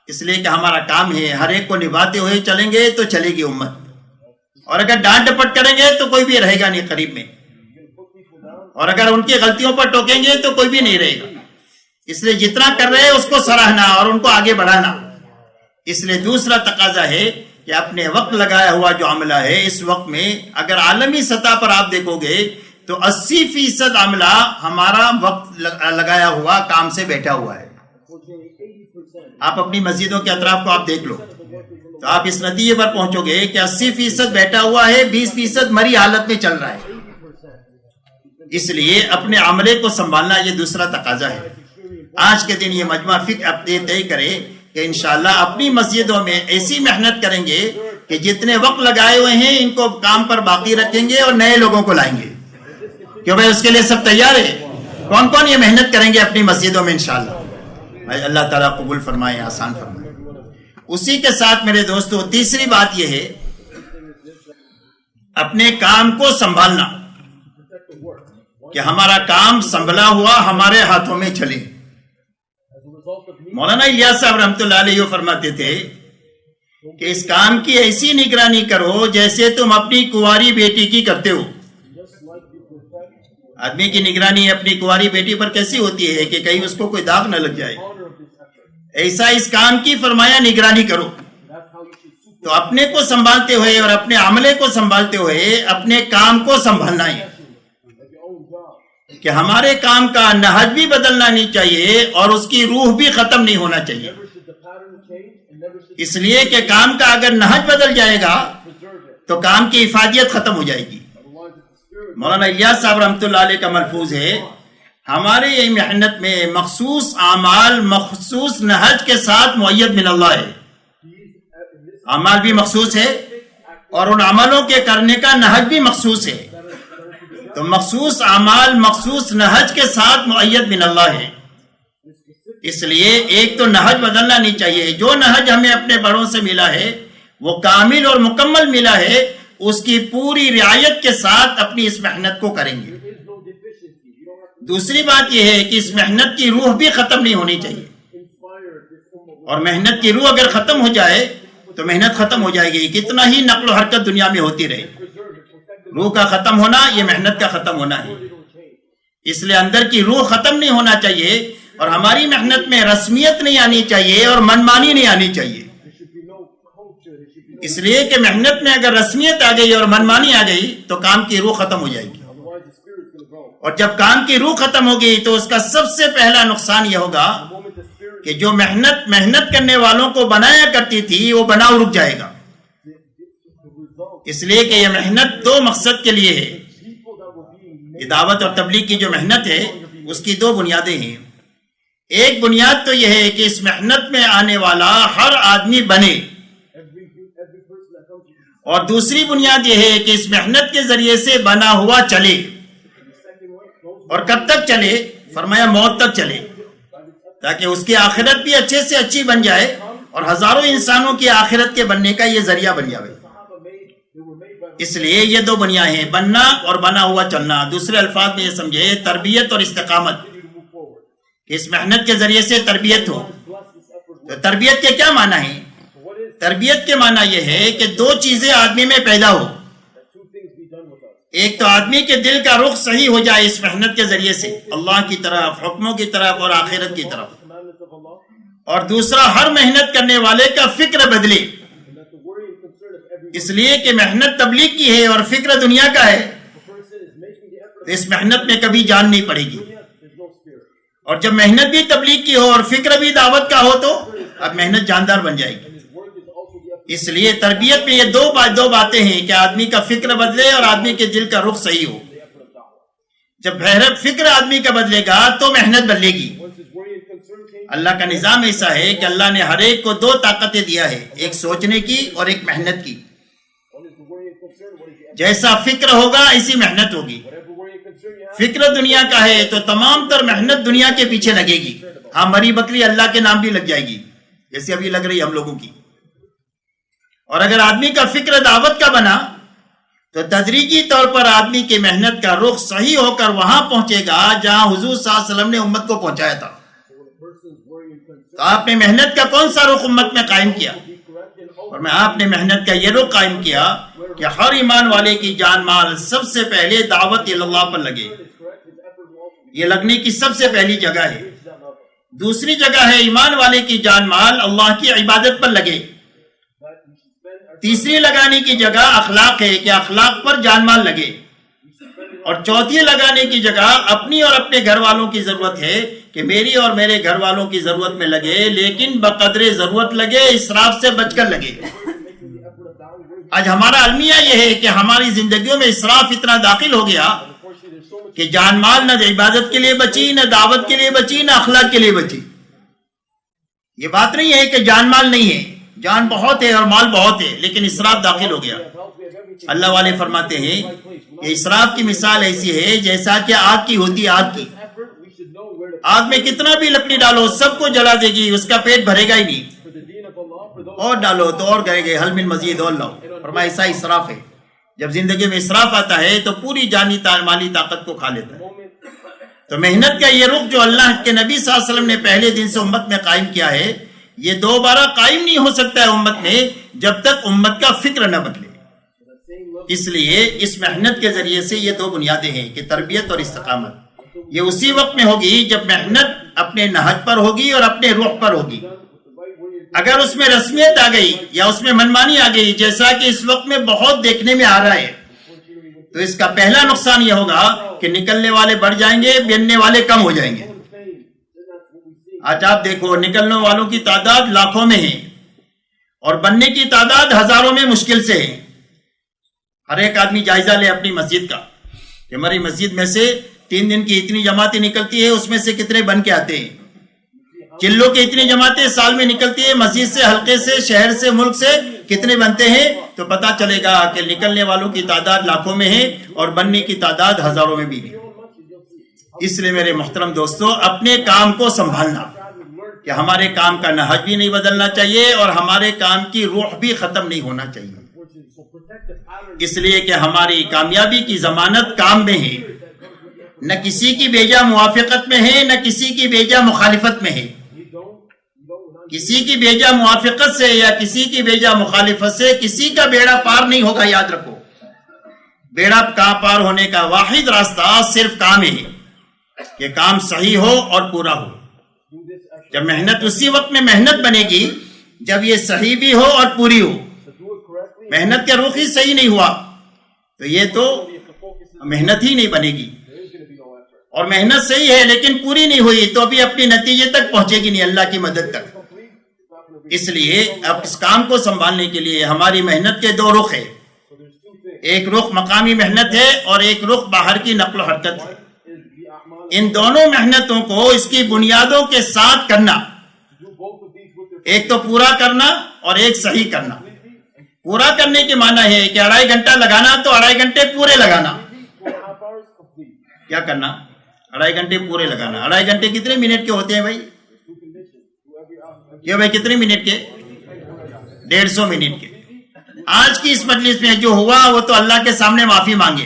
اس لیے کہ ہمارا کام ہے ہر ایک کو نبھاتے ہوئے چلیں گے تو چلے گی امت، اور اگر ڈانٹ ڈپٹ کریں گے تو کوئی بھی رہے گا نہیں قریب میں، اور اگر ان کی غلطیوں پر ٹوکیں گے تو کوئی بھی نہیں رہے گا۔ اس لیے جتنا کر رہے ہیں اس کو سراہنا اور ان کو آگے بڑھانا۔ اس لیے دوسرا تقاضا ہے کہ اپنے وقت لگایا ہوا جو عملہ ہے، اس وقت میں اگر عالمی سطح پر آپ دیکھو گے تو 80% عملہ ہمارا وقت لگایا ہوا کام سے بیٹھا ہوا ہے۔ آپ اپنی مسجدوں کے اطراف کو آپ دیکھ لو تو آپ اس نتیجے پر پہنچو گے کہ 80% بیٹھا ہوا ہے، 20% مری حالت میں چل رہا ہے۔ اس لیے اپنے عملے کو سنبھالنا یہ دوسرا تقاضا ہے۔ آج کے دن یہ مجمع فکر اپنے طے کرے کہ انشاءاللہ اپنی مسجدوں میں ایسی محنت کریں گے کہ جتنے وقت لگائے ہوئے ہیں ان کو کام پر باقی رکھیں گے اور نئے لوگوں کو لائیں گے، کیوں بھائی اس کے لیے سب تیار ہے؟ کون کون یہ محنت کریں گے اپنی مسجدوں میں انشاءاللہ؟ اللہ تعالیٰ قبول فرمائے، آسان فرمائے۔ اسی کے ساتھ میرے دوستو تیسری بات یہ ہے اپنے کام کو سنبھالنا، کہ ہمارا کام سنبھلا ہوا ہمارے ہاتھوں میں چلے۔ مولانا الیاس صاحب رحمۃ اللہ علیہ فرماتے تھے کہ اس کام کی ایسی نگرانی کرو جیسے تم اپنی کنواری بیٹی کی کرتے ہو۔ آدمی کی نگرانی اپنی کنواری بیٹی پر کیسی ہوتی ہے کہ کہیں اس کو کوئی داغ نہ لگ جائے، ایسا اس کام کی فرمایا نگرانی کرو۔ تو اپنے کو سنبھالتے ہوئے اور اپنے عملے کو سنبھالتے ہوئے اپنے کام کو سنبھالنا ہے کہ ہمارے کام کا نہج بھی بدلنا نہیں چاہیے اور اس کی روح بھی ختم نہیں ہونا چاہیے، اس لیے کہ کام کا اگر نہج بدل جائے گا تو کام کی افادیت ختم ہو جائے گی۔ مولانا الیاس صاحب رحمۃ اللہ علیہ کا ملفوظ ہے ہمارے یہ محنت میں مخصوص اعمال مخصوص نہج کے ساتھ معید من اللہ ہے، اعمال بھی مخصوص ہے اور ان عملوں کے کرنے کا نہج بھی مخصوص ہے، تو مخصوص اعمال مخصوص نہج کے ساتھ معید من اللہ ہے۔ اس لیے ایک تو نہج بدلنا نہیں چاہیے، جو نہج ہمیں اپنے بڑوں سے ملا ہے وہ کامل اور مکمل ملا ہے، اس کی پوری رعایت کے ساتھ اپنی اس محنت کو کریں گے۔ دوسری بات یہ ہے کہ اس محنت کی روح بھی ختم نہیں ہونی چاہیے، اور محنت کی روح اگر ختم ہو جائے تو محنت ختم ہو جائے گی، کتنا ہی نقل و حرکت دنیا میں ہوتی رہے، روح کا ختم ہونا یہ محنت کا ختم ہونا ہے۔ اس لیے اندر کی روح ختم نہیں ہونا چاہیے، اور ہماری محنت میں رسمیت نہیں آنی چاہیے اور منمانی نہیں آنی چاہیے، اس لیے کہ محنت میں اگر رسمیت آ گئی اور منمانی آ گئی تو کام کی روح ختم ہو جائے گی، اور جب کام کی روح ختم ہوگی تو اس کا سب سے پہلا نقصان یہ ہوگا کہ جو محنت کرنے والوں کو بنایا کرتی تھی وہ بناؤ رک جائے گا۔ اس لیے کہ یہ محنت دو مقصد کے لیے ہے، یہ دعوت اور تبلیغ کی جو محنت ہے اس کی دو بنیادیں ہیں۔ ایک بنیاد تو یہ ہے کہ اس محنت میں آنے والا ہر آدمی بنے، اور دوسری بنیاد یہ ہے کہ اس محنت کے ذریعے سے بنا ہوا چلے، اور کب تک چلے؟ فرمایا موت تک چلے، تاکہ اس کی آخرت بھی اچھے سے اچھی بن جائے اور ہزاروں انسانوں کی آخرت کے بننے کا یہ ذریعہ بن جائے۔ اس لیے یہ دو بنیادیں ہیں، بننا اور بنا ہوا چلنا۔ دوسرے الفاظ میں یہ سمجھے تربیت اور استقامت، کہ اس محنت کے ذریعے سے تربیت ہو۔ تو تربیت کے کیا معنی ہیں؟ تربیت کے معنی یہ ہے کہ دو چیزیں آدمی میں پیدا ہو، ایک تو آدمی کے دل کا رخ صحیح ہو جائے اس محنت کے ذریعے سے اللہ کی طرف، حکموں کی طرف اور آخرت کی طرف، اور دوسرا ہر محنت کرنے والے کا فکر بدلے، اس لیے کہ محنت تبلیغ کی ہے اور فکر دنیا کا ہے، تو اس محنت میں کبھی جان نہیں پڑے گی. اور جب محنت بھی تبلیغ کی ہو اور فکر بھی دعوت کا ہو تو اب محنت جاندار بن جائے گی. اس لیے تربیت میں یہ دو باتیں ہیں کہ آدمی کا فکر بدلے اور آدمی کے دل کا رخ صحیح ہو. جب فکر آدمی کا بدلے گا تو محنت بدلے گی. اللہ کا نظام ایسا ہے کہ اللہ نے ہر ایک کو 2 طاقتیں دیا ہے، ایک سوچنے کی اور ایک محنت کی. جیسا فکر ہوگا ایسی محنت ہوگی. فکر دنیا کا ہے تو تمام تر محنت دنیا کے پیچھے لگے گی. ہاں مری بکری اللہ کے نام بھی لگ جائے گی جیسے ابھی لگ رہی ہے ہم لوگوں کی. اور اگر آدمی کا فکر دعوت کا بنا تو تدریجی طور پر آدمی کی محنت کا رخ صحیح ہو کر وہاں پہنچے گا جہاں حضور صلی اللہ علیہ وسلم نے امت کو پہنچایا تھا. تو آپ نے محنت کا کون سا رخ امت میں قائم کیا؟ اور میں آپ نے محنت کا یہ رخ قائم کیا کہ ہر ایمان والے کی جان مال سب سے پہلے دعوت اللہ پر لگے. یہ لگنے کی سب سے پہلی جگہ ہے. دوسری جگہ ہے ایمان والے کی جان مال اللہ کی عبادت پر لگے. تیسری لگانے کی جگہ اخلاق ہے کہ اخلاق پر جان مال لگے. اور چوتھی لگانے کی جگہ اپنی اور اپنے گھر والوں کی ضرورت ہے کہ میری اور میرے گھر والوں کی ضرورت میں لگے، لیکن بقدر ضرورت لگے، اسراف سے بچ کر لگے. آج ہمارا المیہ یہ ہے کہ ہماری زندگیوں میں اسراف اتنا داخل ہو گیا کہ جان مال نہ عبادت کے لیے بچی، نہ دعوت کے لیے بچی، نہ اخلاق کے لیے بچی. یہ بات نہیں ہے کہ جان مال نہیں ہے، جان بہت ہے اور مال بہت ہے، لیکن اسراف داخل ہو گیا. اللہ والے فرماتے ہیں کہ اسراف کی مثال ایسی ہے جیسا کہ آگ کی ہوتی آگ کی. آگ میں کتنا بھی لکڑی ڈالو سب کو جلا دے گی، اس کا پیٹ بھرے گا ہی نہیں. اور ڈالو تو اور کرے گے، حل من مزید اور لاؤ. فرمایا ایسا اسراف ہے. جب زندگی میں اسراف آتا ہے تو پوری جانی مالی طاقت کو کھا لیتا ہے. تو محنت کا یہ رخ جو اللہ کے نبی صلی اللہ علیہ وسلم نے پہلے دن سے امت میں قائم کیا ہے، یہ دوبارہ قائم نہیں ہو سکتا ہے امت میں جب تک امت کا فکر نہ بدلے. اس لیے اس محنت کے ذریعے سے یہ 2 بنیادیں ہیں کہ تربیت اور استقامت. یہ اسی وقت میں ہوگی جب محنت اپنے نہج پر ہوگی اور اپنے روح پر ہوگی. اگر اس میں رسمیت آ گئی یا اس میں منمانی آ گئی جیسا کہ اس وقت میں بہت دیکھنے میں آ رہا ہے، تو اس کا پہلا نقصان یہ ہوگا کہ نکلنے والے بڑھ جائیں گے، بننے والے کم ہو جائیں گے. آج آپ دیکھو نکلنے والوں کی تعداد لاکھوں میں ہے اور بننے کی تعداد ہزاروں میں مشکل سے ہے. ہر ایک آدمی جائزہ لے اپنی مسجد کا کہ ہماری مسجد میں سے 3 دن کی اتنی جماعتیں نکلتی ہے، اس میں سے کتنے بن کے آتے ہیں. چلوں کی اتنی جماعتیں سال میں نکلتی ہے، مسجد سے، حلقے سے، شہر سے، ملک سے کتنے بنتے ہیں، تو پتا چلے گا کہ نکلنے والوں کی تعداد لاکھوں میں ہے اور بننے کی تعداد ہزاروں میں بھی ہے. اس لیے میرے محترم دوستو، اپنے کام کو سنبھالنا کہ ہمارے کام کا نہج بھی نہیں بدلنا چاہیے اور ہمارے کام کی روح بھی ختم نہیں ہونا چاہیے. اس لیے کہ ہماری کامیابی کی ضمانت کام میں ہے، نہ کسی کی بیجا موافقت میں ہے، نہ کسی کی بیجا مخالفت میں ہے. کسی کی بیجا موافقت سے یا کسی کی بیجا مخالفت سے کسی کا بیڑا پار نہیں ہوگا. یاد رکھو، بیڑا پار ہونے کا واحد راستہ صرف کام ہے کہ کام صحیح ہو اور پورا ہو. جب محنت اسی وقت میں محنت بنے گی جب یہ صحیح بھی ہو اور پوری ہو. محنت کا رخ ہی صحیح نہیں ہوا تو یہ تو محنت ہی نہیں بنے گی. اور محنت صحیح ہے لیکن پوری نہیں ہوئی تو ابھی اپنی نتیجے تک پہنچے گی نہیں، اللہ کی مدد تک. اس لیے اب اس کام کو سنبھالنے کے لیے ہماری محنت کے 2 رخ ہیں. ایک رخ مقامی محنت ہے اور ایک رخ باہر کی نقل و حرکت ہے. ان دونوں محنتوں کو اس کی بنیادوں کے ساتھ کرنا، ایک تو پورا کرنا اور ایک صحیح کرنا. پورا کرنے کے معنی ہے کہ 2.5 گھنٹہ لگانا تو 2.5 گھنٹے پورے لگانا. کیا کرنا؟ 2.5 گھنٹے پورے لگانا. 2.5 گھنٹے کتنے منٹ کے ہوتے ہیں بھائی؟ کیا بھائی کتنے منٹ کے؟ 150 منٹ کے. آج کی اس مجلس میں جو ہوا وہ تو اللہ کے سامنے معافی مانگے.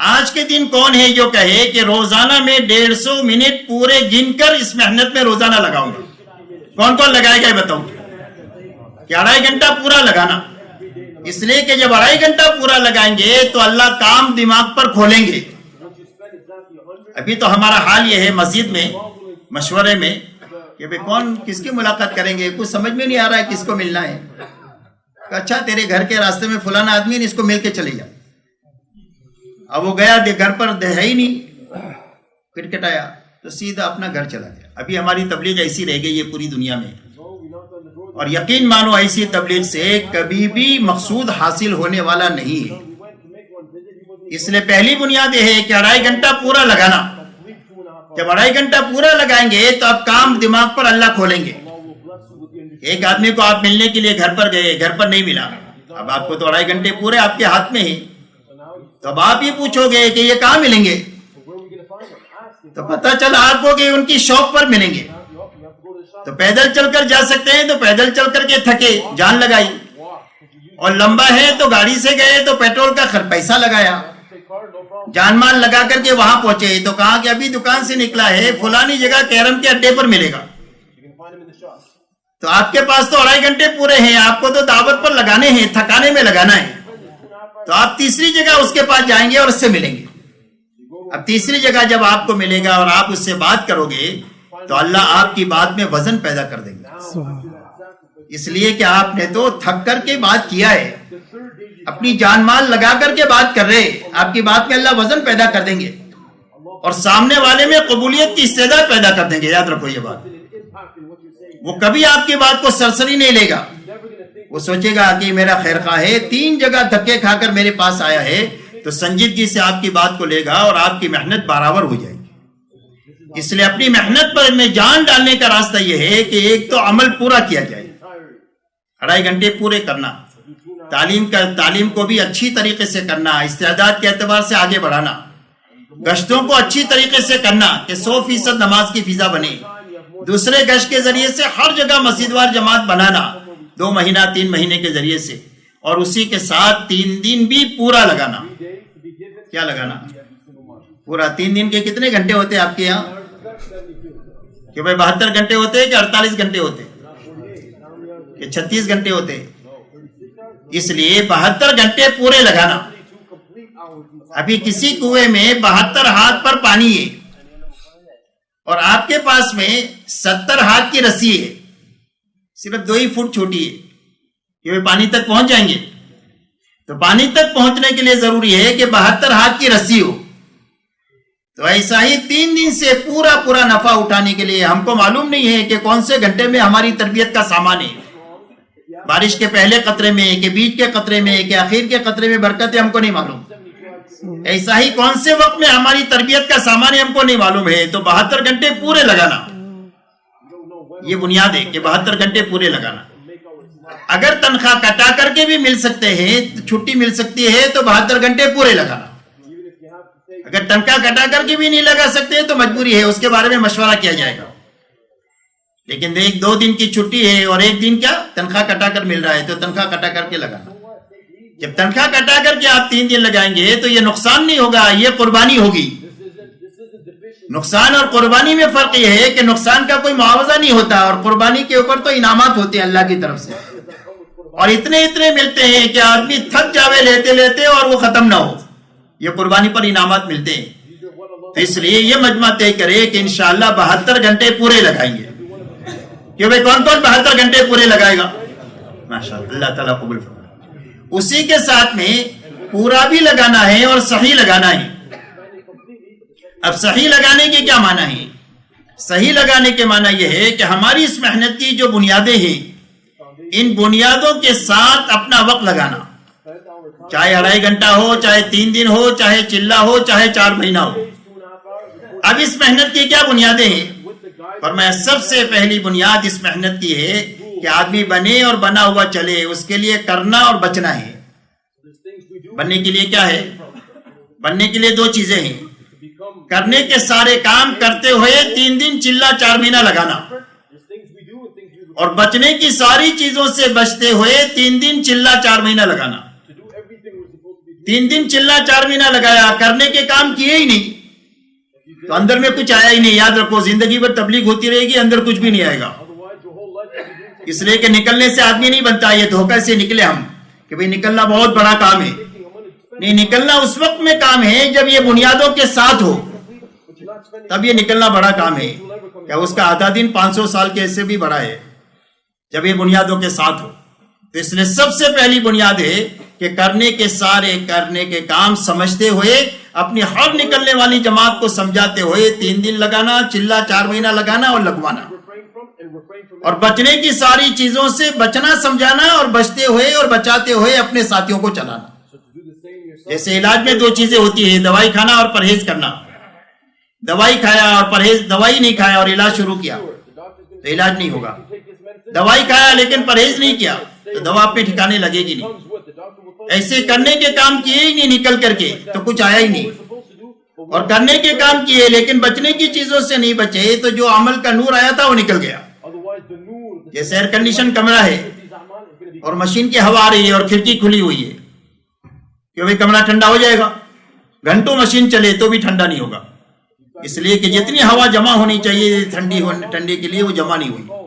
آج کے دن کون ہے جو کہے کہ روزانہ میں 150 منٹ پورے گن کر اس محنت میں روزانہ لگاؤں گا؟ کون کون لگائے گا بتاؤں کہ 2.5 گھنٹہ پورا لگانا. اس لیے کہ جب 2.5 گھنٹہ پورا لگائیں گے تو اللہ کام دماغ پر کھولیں گے. ابھی تو ہمارا حال یہ ہے مسجد میں مشورے میں کہ بھئی کون کس کی ملاقات کریں گے، کچھ سمجھ میں نہیں آ رہا ہے کس کو ملنا ہے. کہ اچھا تیرے گھر کے راستے میں فلانا آدمی ہے، اس کو مل کے چلے جا. اب وہ گیا، گھر پر ہے ہی نہیں، کٹکھٹایا تو سیدھا اپنا گھر چلا گیا. ابھی ہماری تبلیغ ایسی رہ گئی ہے پوری دنیا میں، اور یقین مانو ایسی تبلیغ سے کبھی بھی مقصود حاصل ہونے والا نہیں ہے. اس لیے پہلی بنیاد یہ ہے کہ 2.5 گھنٹہ پورا لگانا. جب 2.5 گھنٹہ پورا لگائیں گے تو اب کام دماغ پر اللہ کھولیں گے. ایک آدمی کو آپ ملنے کے لیے گھر پر گئے، گھر پر نہیں ملا، اب آپ کو تو 2.5 گھنٹے پورے آپ کے ہاتھ میں ہیں، تو اب آپ یہ پوچھو گے کہ یہ کہاں ملیں گے، تو پتہ چلا آپ کو کہ ان کی شاپ پر ملیں گے. تو پیدل چل کر جا سکتے ہیں تو پیدل چل کر کے تھکے، جان لگائی، اور لمبا ہے تو گاڑی سے گئے تو پیٹرول کا پیسہ لگایا، جان مال لگا کر کے وہاں پہنچے تو کہا کہ ابھی دکان سے نکلا ہے فلانی جگہ کیرم کے اڈے پر ملے گا. تو آپ کے پاس تو 2.5 گھنٹے پورے ہیں، آپ کو تو دعوت پر لگانے ہیں، تھکانے میں لگانا ہے. تو آپ تیسری جگہ اس کے پاس جائیں گے اور اس سے ملیں گے. اب تیسری جگہ جب آپ کو ملے گا اور آپ اس سے بات کرو گے تو اللہ آپ کی بات میں وزن پیدا کر دیں گے. اس لیے کہ آپ نے تو تھک کر کے بات کیا ہے، اپنی جان مال لگا کر کے بات کر رہے، آپ کی بات میں اللہ وزن پیدا کر دیں گے اور سامنے والے میں قبولیت کی استعداد پیدا کر دیں گے. یاد رکھو یہ بات، وہ کبھی آپ کی بات کو سرسری نہیں لے گا. وہ سوچے گا کہ میرا خیر خواہ ہے، 3 جگہ دھکے کھا کر میرے پاس آیا ہے، تو سنجیدگی سے آپ کی بات کو لے گا اور آپ کی محنت برابر ہو جائے گی. اس لیے اپنی محنت پر میں جان ڈالنے کا راستہ یہ ہے کہ ایک تو عمل پورا کیا جائے، 2.5 گھنٹے پورے کرنا، تعلیم کو بھی اچھی طریقے سے کرنا، استعداد کے اعتبار سے آگے بڑھانا، گشتوں کو اچھی طریقے سے کرنا کہ 100% نماز کی فضا بنے. دوسرے گشت کے ذریعے سے ہر جگہ مسجد وار جماعت بنانا 2 مہینہ 3 مہینے کے ذریعے سے، اور اسی کے ساتھ 3 دن بھی پورا لگانا. کیا لگانا؟ پورا 3 دن کے کتنے گھنٹے ہوتے ہیں آپ کے یہاں؟ کہ بھائی 72 گھنٹے ہوتے ہیں کہ 48 گھنٹے ہوتے ہیں کہ 36 گھنٹے ہوتے ہیں؟ اس لیے 72 گھنٹے پورے لگانا. ابھی کسی کنویں میں 72 ہاتھ پر پانی ہے اور آپ کے پاس میں 70 ہاتھ کی رسی ہے، صرف 2 ہی فٹ چھوٹی ہے کہ وہ پانی تک پہنچ جائیں گے. تو پانی تک پہنچنے کے لیے ضروری ہے کہ 72 ہاتھ کی رسی ہو. تو ایسا ہی 3 دن سے پورا نفع اٹھانے کے لیے ہم کو معلوم نہیں ہے کہ کون سے گھنٹے میں ہماری تربیت کا سامان ہے، بارش کے پہلے قطرے میں کہ بیچ کے قطرے میں کہ آخر کے قطرے میں برکت ہے، ہم کو نہیں معلوم. ایسا ہی کون سے وقت میں ہماری تربیت کا سامان ہے، ہم کو نہیں معلوم ہے. تو 72 گھنٹے پورے لگانا، یہ بنیاد ہے کہ 72 گھنٹے پورے لگانا. اگر تنخواہ کٹا کر کے بھی مل سکتے ہیں، چھٹی مل سکتی ہے تو 72 گھنٹے پورے لگانا. اگر تنخواہ کٹا کر کے بھی نہیں لگا سکتے تو مجبوری ہے، اس کے بارے میں مشورہ کیا جائے گا. لیکن 1-2 دن کی چھٹی ہے اور 1 دن کیا تنخواہ کٹا کر مل رہا ہے تو تنخواہ کٹا کر کے لگانا. جب تنخواہ کٹا کر کے آپ 3 دن لگائیں گے تو یہ نقصان نہیں ہوگا، یہ قربانی ہوگی. نقصان اور قربانی میں فرق یہ ہے کہ نقصان کا کوئی معاوضہ نہیں ہوتا اور قربانی کے اوپر تو انعامات ہوتے ہیں اللہ کی طرف سے، اور اتنے ملتے ہیں کہ آدمی تھک جاوے لیتے لیتے اور وہ ختم نہ ہو. یہ قربانی پر انعامات ملتے ہیں. تو اس لیے یہ مجمع طے کرے کہ انشاءاللہ 72 گھنٹے پورے لگائیں گے. کہ بھئی کون 72 گھنٹے پورے لگائے گا؟ ماشاءاللہ، اللہ تعالیٰ قبول فرمائے. اسی کے ساتھ میں پورا بھی لگانا ہے اور صحیح لگانا ہے. اب صحیح لگانے کے کیا معنی ہے؟ صحیح لگانے کے معنی یہ ہے کہ ہماری اس محنت کی جو بنیادیں ہیں، ان بنیادوں کے ساتھ اپنا وقت لگانا، چاہے 2.5 گھنٹہ ہو، چاہے 3 دن ہو، چاہے چلہ ہو، چاہے 4 مہینہ ہو. اب اس محنت کی کیا بنیادیں ہیں؟ فرمایا سب سے پہلی بنیاد اس محنت کی ہے کہ آدمی بنے اور بنا ہوا چلے، اس کے لیے کرنا اور بچنا ہے. بننے کے لیے کیا ہے؟ بننے کے لیے 2 چیزیں ہیں. کرنے کے سارے کام کرتے ہوئے 3 دن چلہ 4 مہینہ لگانا، اور بچنے کی ساری چیزوں سے بچتے ہوئے 3 دن چلہ 4 مہینہ لگانا. 3 دن چلہ 4 مہینہ لگایا، کرنے کے کام کیے ہی نہیں تو اندر میں کچھ آیا ہی نہیں. یاد رکھو زندگی بھر تبلیغ ہوتی رہے گی، اندر کچھ بھی نہیں آئے گا. اس لیے کہ نکلنے سے آدمی نہیں بنتا. یہ دھوکہ سے نکلے ہم کہ بھئی نکلنا بہت بڑا کام ہے. نہیں، نکلنا اس وقت میں کام ہے جب یہ بنیادوں کے ساتھ ہو، تب یہ نکلنا بڑا کام ہے. کیا اس کا آدھا دن 500 سال کے سے بھی بڑا ہے جب یہ بنیادوں کے ساتھ ہو. تو اس لیے سب سے پہلی بنیاد ہے کہ کرنے کے کام سمجھتے ہوئے اپنی ہر نکلنے والی جماعت کو سمجھاتے ہوئے 3 دن لگانا، چلہ 4 مہینہ لگانا اور لگوانا، اور بچنے کی ساری چیزوں سے بچنا سمجھانا، اور بچتے ہوئے اور بچاتے ہوئے اپنے ساتھیوں کو چلانا۔ جیسے علاج میں 2 چیزیں ہوتی ہیں، دوائی کھانا اور پرہیز کرنا۔ دوائی کھایا اور پرہیز، دوائی نہیں کھایا اور علاج شروع کیا تو علاج نہیں ہوگا۔ دوائی کھایا لیکن پرہیز نہیں کیا تو دوا اپنے ٹھکانے لگے گی نہیں۔ ایسے کرنے کے کام کیے ہی نہیں نکل کر کے تو کچھ آیا ہی نہیں، اور کرنے کے کام کیے لیکن بچنے کی چیزوں سے نہیں بچے تو جو عمل کا نور آیا تھا وہ نکل گیا۔ جیسے ایئر کنڈیشن کمرہ ہے اور مشین کی ہوا آ رہی ہے اور کھڑکی کھلی ہوئی ہے، کہ بھئی کمرہ ٹھنڈا ہو جائے گا، گھنٹوں مشین چلے تو بھی ٹھنڈا نہیں ہوگا، اس لیے کہ جتنی ہوا جمع ہونی چاہیے ٹھنڈے کے لیے وہ جمع نہیں ہوئی۔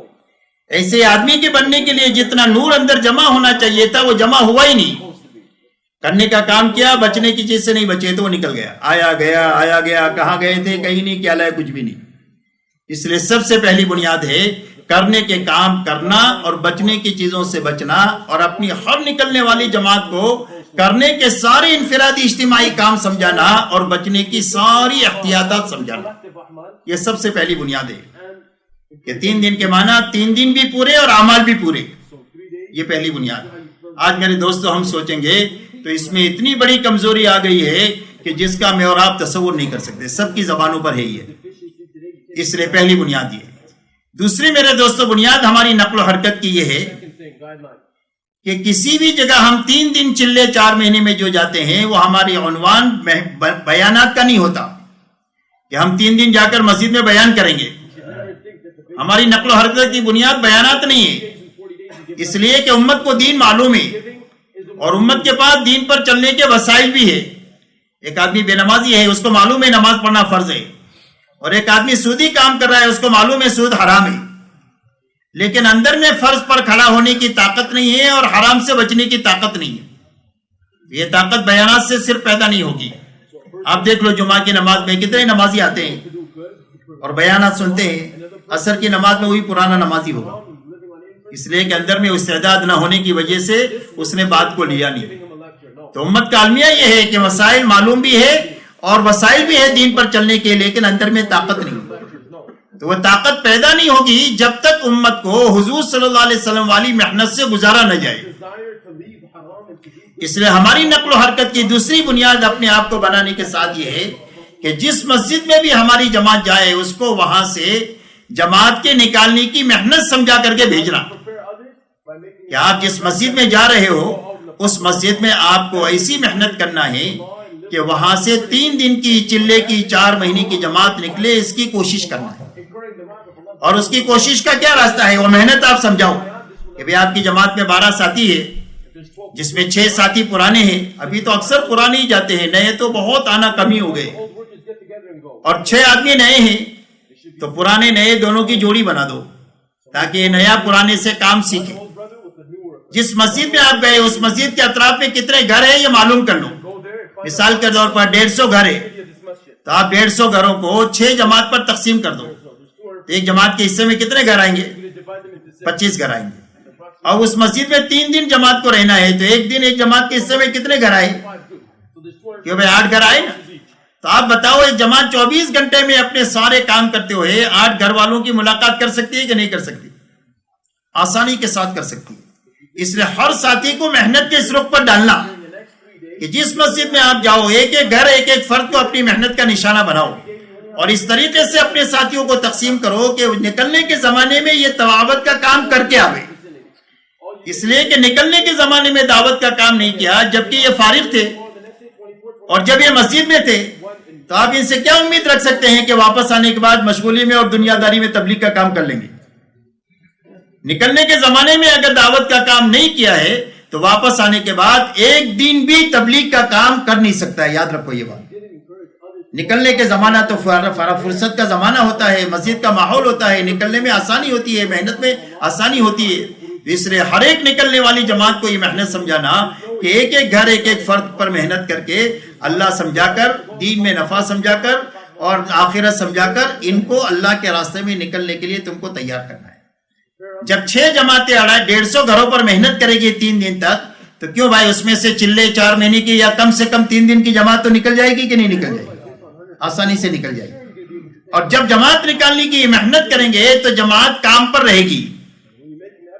ایسے آدمی کے بننے کے لیے جتنا نور اندر جمع ہونا چاہیے تھا وہ جمع ہوا ہی نہیں۔ کرنے کا کام کیا، بچنے کی چیز سے نہیں بچے تو وہ نکل گیا، آیا گیا، کہاں گئے تھے کہیں نہیں، کیا لائے کچھ بھی نہیں۔ اس لیے سب سے پہلی بنیاد ہے کرنے کے کام کرنا اور بچنے کی چیزوں سے بچنا، اور اپنی ہر نکلنے والی جماعت کو کرنے کے سارے انفرادی اجتماعی کام سمجھانا اور بچنے کی ساری احتیاطات سمجھانا۔ یہ سب سے پہلی بنیاد ہے کہ 3 دن کے معنی 3 دن بھی پورے اور اعمال بھی پورے، یہ پہلی بنیاد۔ آج میرے دوستو ہم سوچیں گے تو اس میں اتنی بڑی کمزوری آ گئی ہے کہ جس کا میں اور آپ تصور نہیں کر سکتے، سب کی زبانوں پر ہے یہ۔ اس لیے پہلی بنیاد یہ۔ دوسری میرے دوستو بنیاد ہماری نقل و حرکت کی یہ ہے کہ کسی بھی جگہ ہم 3 دن چلے 4 مہینے میں جو جاتے ہیں وہ ہماری عنوان بیانات کا نہیں ہوتا کہ ہم 3 دن جا کر مسجد میں بیان کریں گے۔ ہماری نقل و حرکت کی بنیاد بیانات نہیں ہے، اس لیے کہ امت کو دین معلوم ہے اور امت کے پاس دین پر چلنے کے وسائل بھی ہے۔ ایک آدمی بے نمازی ہے، اس کو معلوم ہے نماز پڑھنا فرض ہے، اور ایک آدمی سودی کام کر رہا ہے، اس کو معلوم ہے سود حرام ہے، لیکن اندر میں فرض پر کھڑا ہونے کی طاقت نہیں ہے اور حرام سے بچنے کی طاقت نہیں ہے۔ یہ طاقت بیانات سے صرف پیدا نہیں ہوگی۔ آپ دیکھ لو جمعہ کی نماز میں کتنے نمازی آتے ہیں اور بیانات سنتے ہیں، عصر کی نماز میں وہی پرانا نمازی ہوگا، اس لیے کہ اندر میں استعداد نہ ہونے کی وجہ سے اس نے بات کو لیا نہیں۔ تو امت کا المیہ یہ ہے کہ مسائل معلوم بھی ہے اور وسائل بھی ہے دین پر چلنے کے، لیکن اندر میں طاقت نہیں، تو وہ طاقت پیدا نہیں ہوگی جب تک امت کو حضور صلی اللہ علیہ وسلم والی محنت سے گزارا نہ جائے۔ اس لیے ہماری نقل و حرکت کی دوسری بنیاد اپنے آپ کو بنانے کے ساتھ یہ ہے کہ جس مسجد میں بھی ہماری جماعت جائے اس کو وہاں سے جماعت کے نکالنے کی محنت سمجھا کر کے بھیجنا، کہ آپ جس مسجد میں جا رہے ہو اس مسجد میں آپ کو ایسی محنت کرنا ہے کہ وہاں سے 3 دن کی چلے کی 4 مہینے کی جماعت نکلے، اس کی کوشش کرنا ہے۔ اور اس کی کوشش کا کیا راستہ ہے؟ وہ محنت آپ سمجھاؤ کہ بھئی آپ کی جماعت میں 12 ساتھی ہے جس میں 6 ساتھی پرانے ہیں، ابھی تو اکثر پرانے ہی جاتے ہیں، نئے تو بہت آنا کمی ہو گئے، اور 6 آدمی نئے ہیں تو پرانے نئے دونوں کی جوڑی بنا دو تاکہ یہ نیا پرانے سے کام سیکھے۔ جس مسجد میں آپ گئے اس مسجد کے اطراف میں کتنے گھر ہیں یہ معلوم کر لو۔ مثال کے طور پر 150 گھر ہے تو آپ 150 گھروں کو 6 جماعت پر تقسیم کر دو، ایک جماعت کے حصے میں کتنے گھر آئیں گے؟ 25 گھر آئیں گے۔ اور اس مسجد میں 3 دن جماعت کو رہنا ہے تو ایک دن ایک جماعت کے حصے میں کتنے گھر آئے؟ کہ بھئی 8 گھر آئے نا۔ تو آپ بتاؤ ایک جماعت 24 گھنٹے میں اپنے سارے کام کرتے ہوئے 8 گھر والوں کی ملاقات کر سکتی ہے کہ نہیں کر سکتی؟ آسانی کے ساتھ کر سکتی ہے۔ اس لیے ہر ساتھی کو محنت کے اس رخ پر ڈالنا کہ جس مسجد میں آپ جاؤ ایک ایک گھر ایک ایک فرد کو اپنی محنت کا نشانہ بناؤ، اور اس طریقے سے اپنے ساتھیوں کو تقسیم کرو کہ نکلنے کے زمانے میں یہ دعوت کا کام کر کے آوے۔ اس لیے کہ نکلنے کے زمانے میں دعوت کا کام نہیں کیا جبکہ یہ فارغ تھے، اور جب یہ مسجد میں تھے تو آپ ان سے کیا امید رکھ سکتے ہیں کہ واپس آنے کے بعد مشغولی میں اور دنیا داری میں تبلیغ کا کام کر لیں گے؟ نکلنے کے زمانے میں اگر دعوت کا کام نہیں کیا ہے تو واپس آنے کے بعد ایک دن بھی تبلیغ کا کام کر نہیں سکتا ہے۔ یاد رکھو یہ بات۔ نکلنے کے زمانہ تو فرصت کا زمانہ ہوتا ہے، مسجد کا ماحول ہوتا ہے، نکلنے میں آسانی ہوتی ہے، محنت میں آسانی ہوتی ہے۔ اس لیے ہر ایک نکلنے والی جماعت کو یہ محنت سمجھانا کہ ایک ایک گھر ایک ایک فرد پر محنت کر کے اللہ سمجھا کر، دین میں نفع سمجھا کر اور آخرت سمجھا کر ان کو اللہ کے راستے میں نکلنے کے لیے تم کو تیار کرنا ہے۔ جب 6 جماعتیں 150 گھروں پر محنت کرے گی 3 دن تک, تو کیوں بھائی اس میں سے چلے 4 مہینے کی یا کم سے کم 3 دن کی جماعت تو نکل جائے گی کہ نہیں نکل جائے گی؟ آسانی سے نکل جائے گی. اور جب جماعت نکالنے کی محنت کریں گے تو جماعت کام پر رہے گی,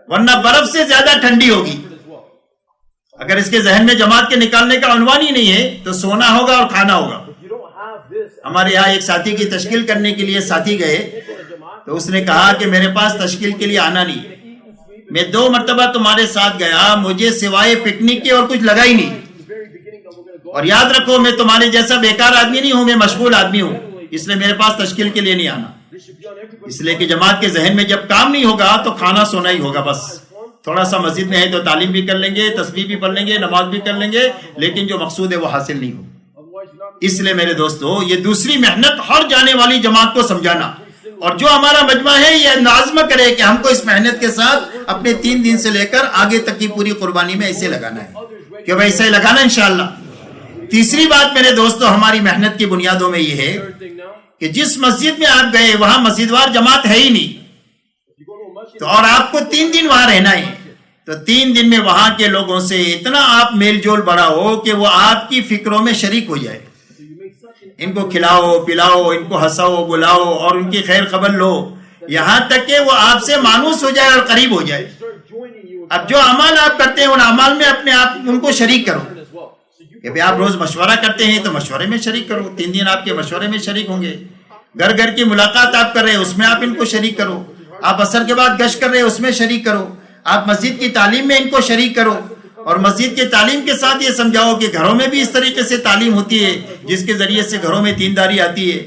ورنہ برف سے زیادہ ٹھنڈی ہوگی. اگر اس کے ذہن میں جماعت کے نکالنے کا عنوان ہی نہیں ہے تو سونا ہوگا اور کھانا ہوگا. ہمارے یہاں ایک ساتھی کی تشکیل کرنے کے لیے ساتھی گئے تو اس نے کہا کہ میرے پاس تشکیل کے لیے آنا نہیں, میں 2 مرتبہ تمہارے ساتھ گیا, مجھے سوائے پکنک کے اور کچھ لگا ہی نہیں. اور یاد رکھو میں تمہارے جیسا بیکار آدمی نہیں ہوں, میں مشغول آدمی ہوں, اس لیے میرے پاس تشکیل کے لیے نہیں آنا. اس لیے کہ جماعت کے ذہن میں جب کام نہیں ہوگا تو کھانا سونا ہی ہوگا. بس تھوڑا سا مسجد میں ہے تو تعلیم بھی کر لیں گے, تسبیح بھی پڑھ لیں گے, نماز بھی کر لیں گے, لیکن جو مقصود ہے وہ حاصل نہیں ہوگا. اس لیے میرے دوستو, یہ دوسری محنت ہر جانے والی جماعت کو سمجھانا, اور جو ہمارا مجمع ہے یہ نازم کرے کہ ہم کو اس محنت کے ساتھ اپنے 3 دن سے لے کر آگے تک کی پوری قربانی میں ایسے لگانا ہے کہ بھائی ایسے لگانا انشاءاللہ. تیسری بات میرے دوستو, ہماری محنت کی بنیادوں میں یہ ہے کہ جس مسجد میں آپ گئے وہاں مسجد وار جماعت ہے ہی نہیں, تو اور آپ کو 3 دن وہاں رہنا ہے, تو 3 دن میں وہاں کے لوگوں سے اتنا آپ میل جول بڑا ہو کہ وہ آپ کی فکروں میں شریک ہو جائے. ان کو کھلاؤ پلاؤ, ان کو ہنساؤ بلاؤ اور ان کی خیر خبر لو, یہاں تک کہ وہ آپ سے مانوس ہو جائے اور قریب ہو جائے. اب جو اعمال آپ کرتے ہیں ان اعمال میں اپنے آپ ان کو شریک کرو. کہ بھئی آپ روز مشورہ کرتے ہیں تو مشورے میں شریک کرو, 3 دن آپ کے مشورے میں شریک ہوں گے. گھر گھر کی ملاقات آپ کر رہے ہیں اس میں آپ ان کو شریک کرو. آپ عصر کے بعد گشت کر رہے ہیں اس میں شریک کرو. آپ مسجد کی تعلیم میں ان کو شریک کرو, اور مسجد کی تعلیم کے ساتھ یہ سمجھاؤ کہ گھروں میں بھی اس طریقے سے تعلیم ہوتی ہے جس کے ذریعے سے گھروں میں دینداری آتی ہے.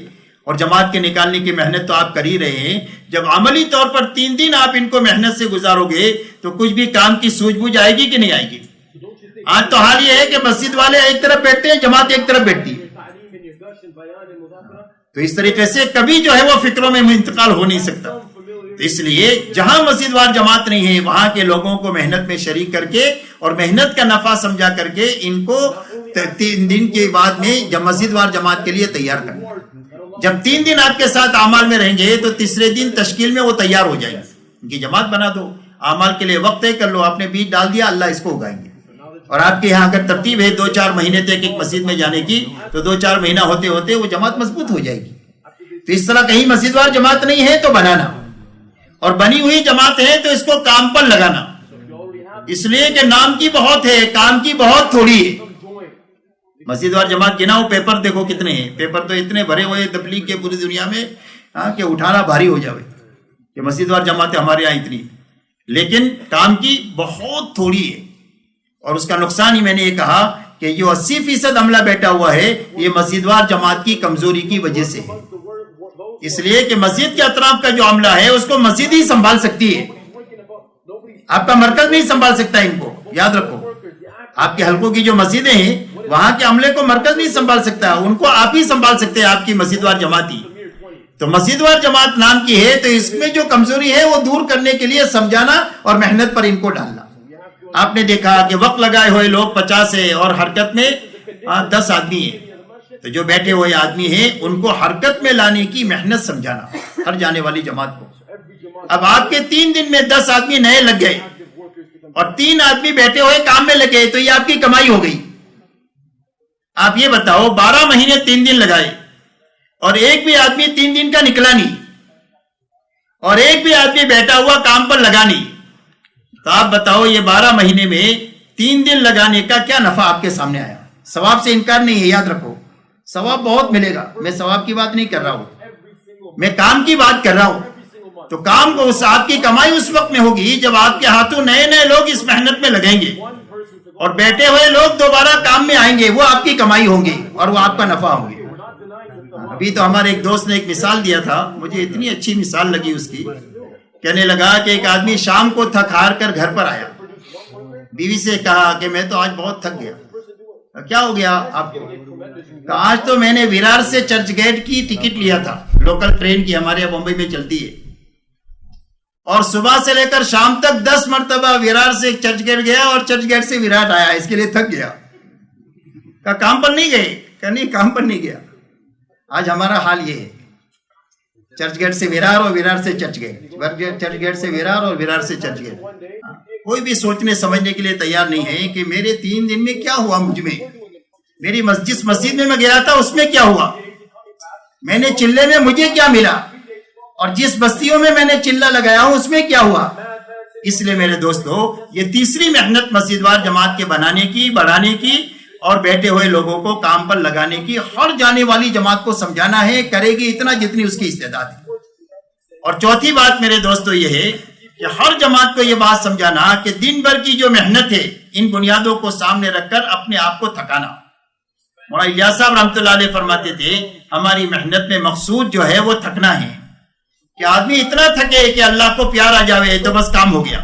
اور جماعت کے نکالنے کی محنت تو آپ کر ہی رہے ہیں, جب عملی طور پر 3 دن آپ ان کو محنت سے گزارو گے تو کچھ بھی کام کی سوجھ بوجھ آئے گی کہ نہیں آئے گی؟ آج تو حال یہ ہے کہ مسجد والے ایک طرف بیٹھتے ہیں, جماعت ایک طرف بیٹھتی ہے. تو اس طریقے سے کبھی جو ہے وہ فکروں میں انتقال ہو نہیں سکتا. تو اس لیے جہاں مسجد وار جماعت نہیں ہے وہاں کے لوگوں کو محنت میں شریک کر کے اور محنت کا نفع سمجھا کر کے ان کو 3 دن کے بعد میں جب مسجد وار جماعت کے لیے تیار کرنا. جب 3 دن آپ کے ساتھ اعمال میں رہیں گے تو تیسرے دن تشکیل میں وہ تیار ہو جائیں گے. ان کی جماعت بنا دو, اعمال کے لیے وقت طے کر لو, آپ نے بیج ڈال دیا, اللہ اس کو اگائیں گے. اور آپ کے یہاں اگر ترتیب ہے 2-4 مہینے تک ایک مسجد میں جانے کی تو 2-4 مہینہ ہوتے ہوتے وہ جماعت مضبوط ہو جائے گی. تو اس طرح کہیں مسجد وار جماعت نہیں ہے تو بنانا, اور بنی ہوئی جماعت ہے تو اس کو کام پر لگانا. اس لیے کہ نام کی بہت ہے, کام کی بہت تھوڑی ہے. مسجد وار جماعت گناؤ, پیپر دیکھو کتنے ہیں, پیپر تو اتنے بھرے ہوئے تبلیغ کے پوری دنیا میں کہ اٹھانا بھاری ہو جاوے کہ مسجد وار جماعتیں ہمارے یہاں اتنی, لیکن کام کی بہت تھوڑی ہے. اور اس کا نقصان ہی میں نے یہ کہا کہ جو 80% عملہ بیٹھا ہوا ہے یہ مسجد وار جماعت کی کمزوری کی وجہ سے ہے. اس لیے کہ مسجد کے اطراف کا جو عملہ ہے اس کو مسجد ہی سنبھال سکتی ہے, آپ کا مرکز نہیں سنبھال سکتا. ان کو یاد رکھو, آپ کے حلقوں کی جو مسجدیں ہیں وہاں کے عملے کو مرکز نہیں سنبھال سکتا, ان کو آپ ہی سنبھال سکتے ہیں, آپ کی مسجد وار جماعت ہی. تو مسجد وار جماعت نام کی ہے تو اس میں جو کمزوری ہے وہ دور کرنے کے لیے سمجھانا اور محنت پر ان کو ڈالنا. آپ نے دیکھا کہ وقت لگائے ہوئے لوگ 50 ہے اور حرکت میں 10 آدمی ہیں, تو جو بیٹھے ہوئے آدمی ہیں ان کو حرکت میں لانے کی محنت سمجھانا ہر جانے والی جماعت کو. اب آپ کے 3 دن میں 10 آدمی نئے لگ گئے اور 3 آدمی بیٹھے ہوئے کام میں لگے تو یہ آپ کی کمائی ہو گئی. آپ یہ بتاؤ 12 مہینے 3 دن لگائے اور ایک بھی آدمی 3 دن کا نکلا نہیں اور ایک بھی آدمی بیٹھا ہوا کام پر لگا نہیں, تو آپ بتاؤ یہ 12 مہینے میں 3 دن لگانے کا کیا نفع آپ کے سامنے آیا؟ ثواب سے انکار نہیں ہے, یاد رکھو ثواب بہت ملے گا. میں ثواب کی بات نہیں کر رہا ہوں, میں کام کی بات کر رہا ہوں. تو کام کو آپ کی کمائی اس وقت میں ہوگی جب آپ کے ہاتھوں نئے لوگ اس محنت میں لگیں گے اور بیٹھے ہوئے لوگ دوبارہ کام میں آئیں گے, وہ آپ کی کمائی ہوں گی اور وہ آپ کا نفع ہوں گے. ابھی تو ہمارے ایک دوست نے ایک مثال دیا تھا, مجھے اتنی اچھی مثال لگی اس کی. کہنے لگا کہ ایک آدمی شام کو تھک ہار کر گھر پر آیا, بیوی سے کہا کہ میں تو آج بہت تھک گیا. کیا ہو گیا آپ کو؟ آج تو میں نے ویرار سے چرچ گیٹ کی ٹکٹ لیا تھا, لوکل ٹرین کی, ہمارے یہاں بمبئی میں چلتی ہے, اور صبح سے لے کر شام تک 10 مرتبہ ویرار سے چرچ گیٹ گیا اور چرچ گیٹ سے ویرار آیا, اس کے لیے تھک گیا. کہا کام پر نہیں گئے؟ کہا نہیں کام پر نہیں گیا. آج ہمارا حال یہ ہے, چرچ گیٹ سے ویرار اور ویرار سے چرچ گیٹ، چرچ گیٹ سے ویرار اور ویرار سے چرچ گیٹ. کوئی بھی سوچنے سمجھنے کے لیے تیار نہیں ہے کہ میرے 3 دن میں کیا ہوا، مجھ میں، میری جس مسجد میں گیا تھا اس میں کیا ہوا، میں نے چلے میں مجھے کیا ملا، اور جس بستیوں میں نے چلہ لگایا ہوں اس میں کیا ہوا. اس لیے میرے دوستو یہ تیسری محنت مسجد وار جماعت کے بنانے کی، بڑھانے کی اور بیٹھے ہوئے لوگوں کو کام پر لگانے کی. ہر جانے والی جماعت کو سمجھانا ہے، کرے گی اتنا جتنی اس کی استعداد ہے. اور چوتھی بات میرے دوستو یہ ہے کہ ہر جماعت کو یہ بات سمجھانا کہ دن بھر کی جو محنت ہے ان بنیادوں کو سامنے رکھ کر اپنے آپ کو تھکانا. مولانا الیاس صاحب رحمۃ اللہ علیہ فرماتے تھے ہماری محنت میں مقصود جو ہے وہ تھکنا ہے، کہ آدمی اتنا تھکے کہ اللہ کو پیار آ جاوے تو بس کام ہو گیا.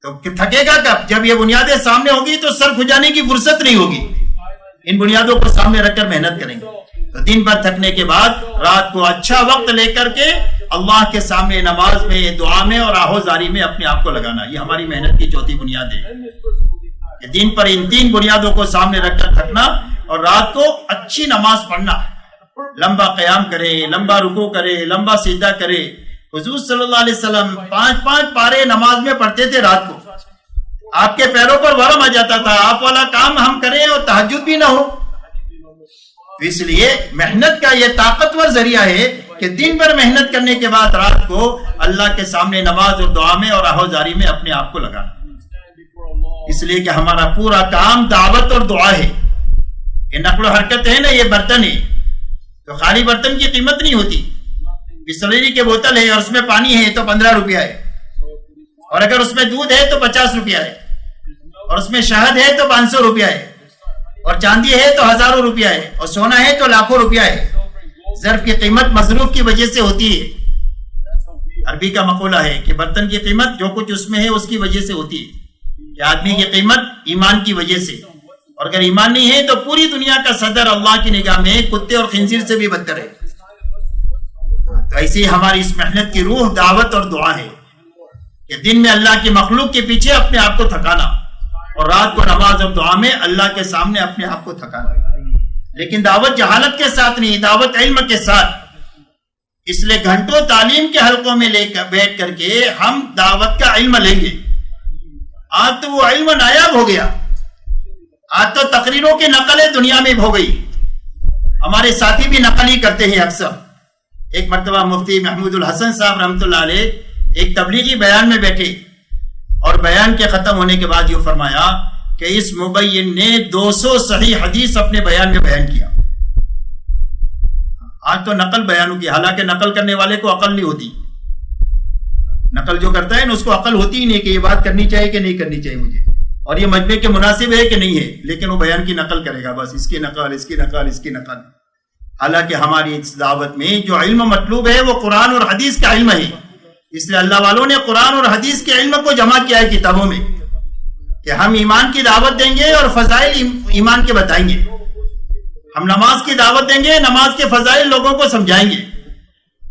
تو تھکے گا کب؟ جب یہ بنیادیں سامنے ہوگی تو سر کھجانے کی فرصت نہیں ہوگی. ان بنیادوں کو سامنے رکھ کر محنت کریں گے تو دن بھر تھکنے کے بعد رات کو اچھا وقت لے کر کے اللہ کے سامنے نماز میں، دعا میں اور آہوزاری میں اپنے آپ کو لگانا. یہ ہماری محنت کی چوتھی بنیاد ہے کہ دن پر ان 3 بنیادوں کو سامنے رکھ کر تھکنا اور رات کو اچھی نماز پڑھنا، لمبا قیام کرے، لمبا رکوع کرے، لمبا سجدہ کرے. حضور صلی اللہ علیہ وسلم 5 پارے نماز میں پڑھتے تھے رات کو. آپ کے پیروں پر ورم آ جاتا تھا، آپ والا کام ہم کریں اور تہجد بھی نہ ہو. اس لیے محنت کا یہ طاقتور ذریعہ ہے کہ دن بھر محنت کرنے کے بعد رات کو اللہ کے سامنے نماز اور دعا میں اور آہوزاری میں اپنے آپ کو لگانا. اس لیے کہ ہمارا پورا کام دعوت اور دعا ہے. یہ نقل و حرکت ہے نا، یہ برتن ہے تو خالی برتن کی قیمت نہیں ہوتی. بسلری کی بوتل ہے اور اس میں پانی ہے تو 15 روپیہ ہے، اور اگر اس میں دودھ ہے تو 50 روپیہ ہے، اور اس میں شہد ہے تو 500 روپیہ ہے، اور چاندی ہے تو ہزاروں روپیہ ہے، اور سونا ہے تو لاکھوں روپیہ ہے. ظرف کی قیمت مصروف کی وجہ سے ہوتی ہے. عربی کا مقولہ ہے کہ برتن کی قیمت جو کچھ اس میں ہے اس کی وجہ سے ہوتی ہے، کہ آدمی کی قیمت ایمان کی وجہ سے. اور اگر ایمان نہیں ہے تو پوری دنیا کا صدر اللہ کی نگاہ میں کتے اور خنزیر سے بھی بدتر ہے. تو ایسے ہی ہماری اس محنت کی روح دعوت اور دعا ہے کہ دن میں اللہ کی مخلوق کے پیچھے اپنے آپ کو تھکانا اور رات کو نماز اور دعا میں اللہ کے سامنے اپنے آپ کو تھکانا. لیکن دعوت جہالت کے ساتھ نہیں، دعوت علم کے ساتھ. اس لیے گھنٹوں تعلیم کے حلقوں میں لے کر بیٹھ کر کے ہم دعوت کا علم لیں گے. آج تو وہ علم نایاب ہو گیا، آج تو تقریروں کی نقلیں دنیا میں ہو گئی. ہمارے ساتھی بھی نقل ہی کرتے ہیں اکثر. ایک مرتبہ مفتی محمود الحسن صاحب رحمۃ اللہ علیہ ایک تبلیغی بیان میں بیٹھے اور بیان کے ختم ہونے کے بعد یہ فرمایا کہ اس مبین نے 200 صحیح حدیث اپنے بیان میں بیان کیا. آج تو نقل بیانوں کی، حالانکہ نقل کرنے والے کو عقل نہیں ہوتی. نقل جو کرتا ہے نا اس کو عقل ہوتی ہی نہیں کہ یہ بات کرنی چاہیے کہ نہیں کرنی چاہیے مجھے، اور یہ مجمع کے مناسب ہے کہ نہیں ہے، لیکن وہ بیان کی نقل کرے گا، بس اس کی نقل، اس کی نقل، اس کی نقل. حالانکہ ہماری اس دعوت میں جو علم مطلوب ہے وہ قرآن اور حدیث کا علم ہے. اس لیے اللہ والوں نے قرآن اور حدیث کے علم کو جمع کیا ہے کتابوں میں کہ ہم ایمان کی دعوت دیں گے اور فضائل ایمان کے بتائیں گے. ہم نماز کی دعوت دیں گے، نماز کے فضائل لوگوں کو سمجھائیں گے.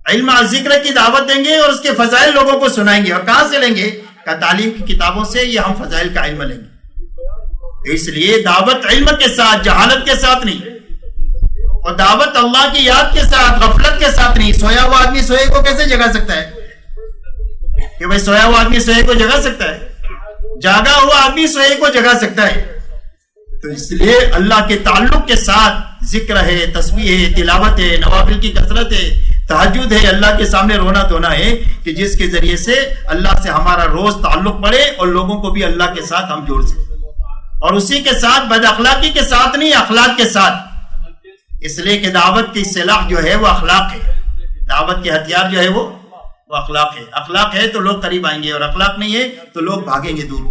علم اور ذکر کی دعوت دیں گے اور اس کے فضائل لوگوں کو سنائیں گے. اور کہاں سے لیں گے؟ کہ تعلیم کی کتابوں سے یہ ہم فضائل کا علم لیں گے. اس لیے دعوت علم کے ساتھ، جہالت کے ساتھ نہیں، اور دعوت اللہ کی یاد کے ساتھ، غفلت کے ساتھ نہیں. سویا ہوا آدمی سوئے کو کیسے جگا سکتا ہے؟ کہ بھائی سویا ہوا آدمی سوئے کو جگا سکتا ہے؟ جاگا ہوا آدمی سوئے کو جگا سکتا ہے. تو اس لیے اللہ کے تعلق کے ساتھ ذکر ہے، تسبیح ہے، تلاوت ہے، نوافل کی کثرت ہے، تہجد ہے، اللہ کے سامنے رونا دھونا ہے کہ جس کے ذریعے سے اللہ سے ہمارا روز تعلق بڑھے اور لوگوں کو بھی اللہ کے ساتھ ہم جوڑ سکیں. اور اسی کے ساتھ بد اخلاقی کے ساتھ نہیں، اخلاق کے ساتھ. اس لیے کہ دعوت کی سلاح جو ہے وہ اخلاق ہے. دعوت کے ہتھیار جو ہے وہ اخلاق ہے. اخلاق ہے تو لوگ قریب آئیں گے، اور اخلاق نہیں ہے تو لوگ بھاگیں گے دور.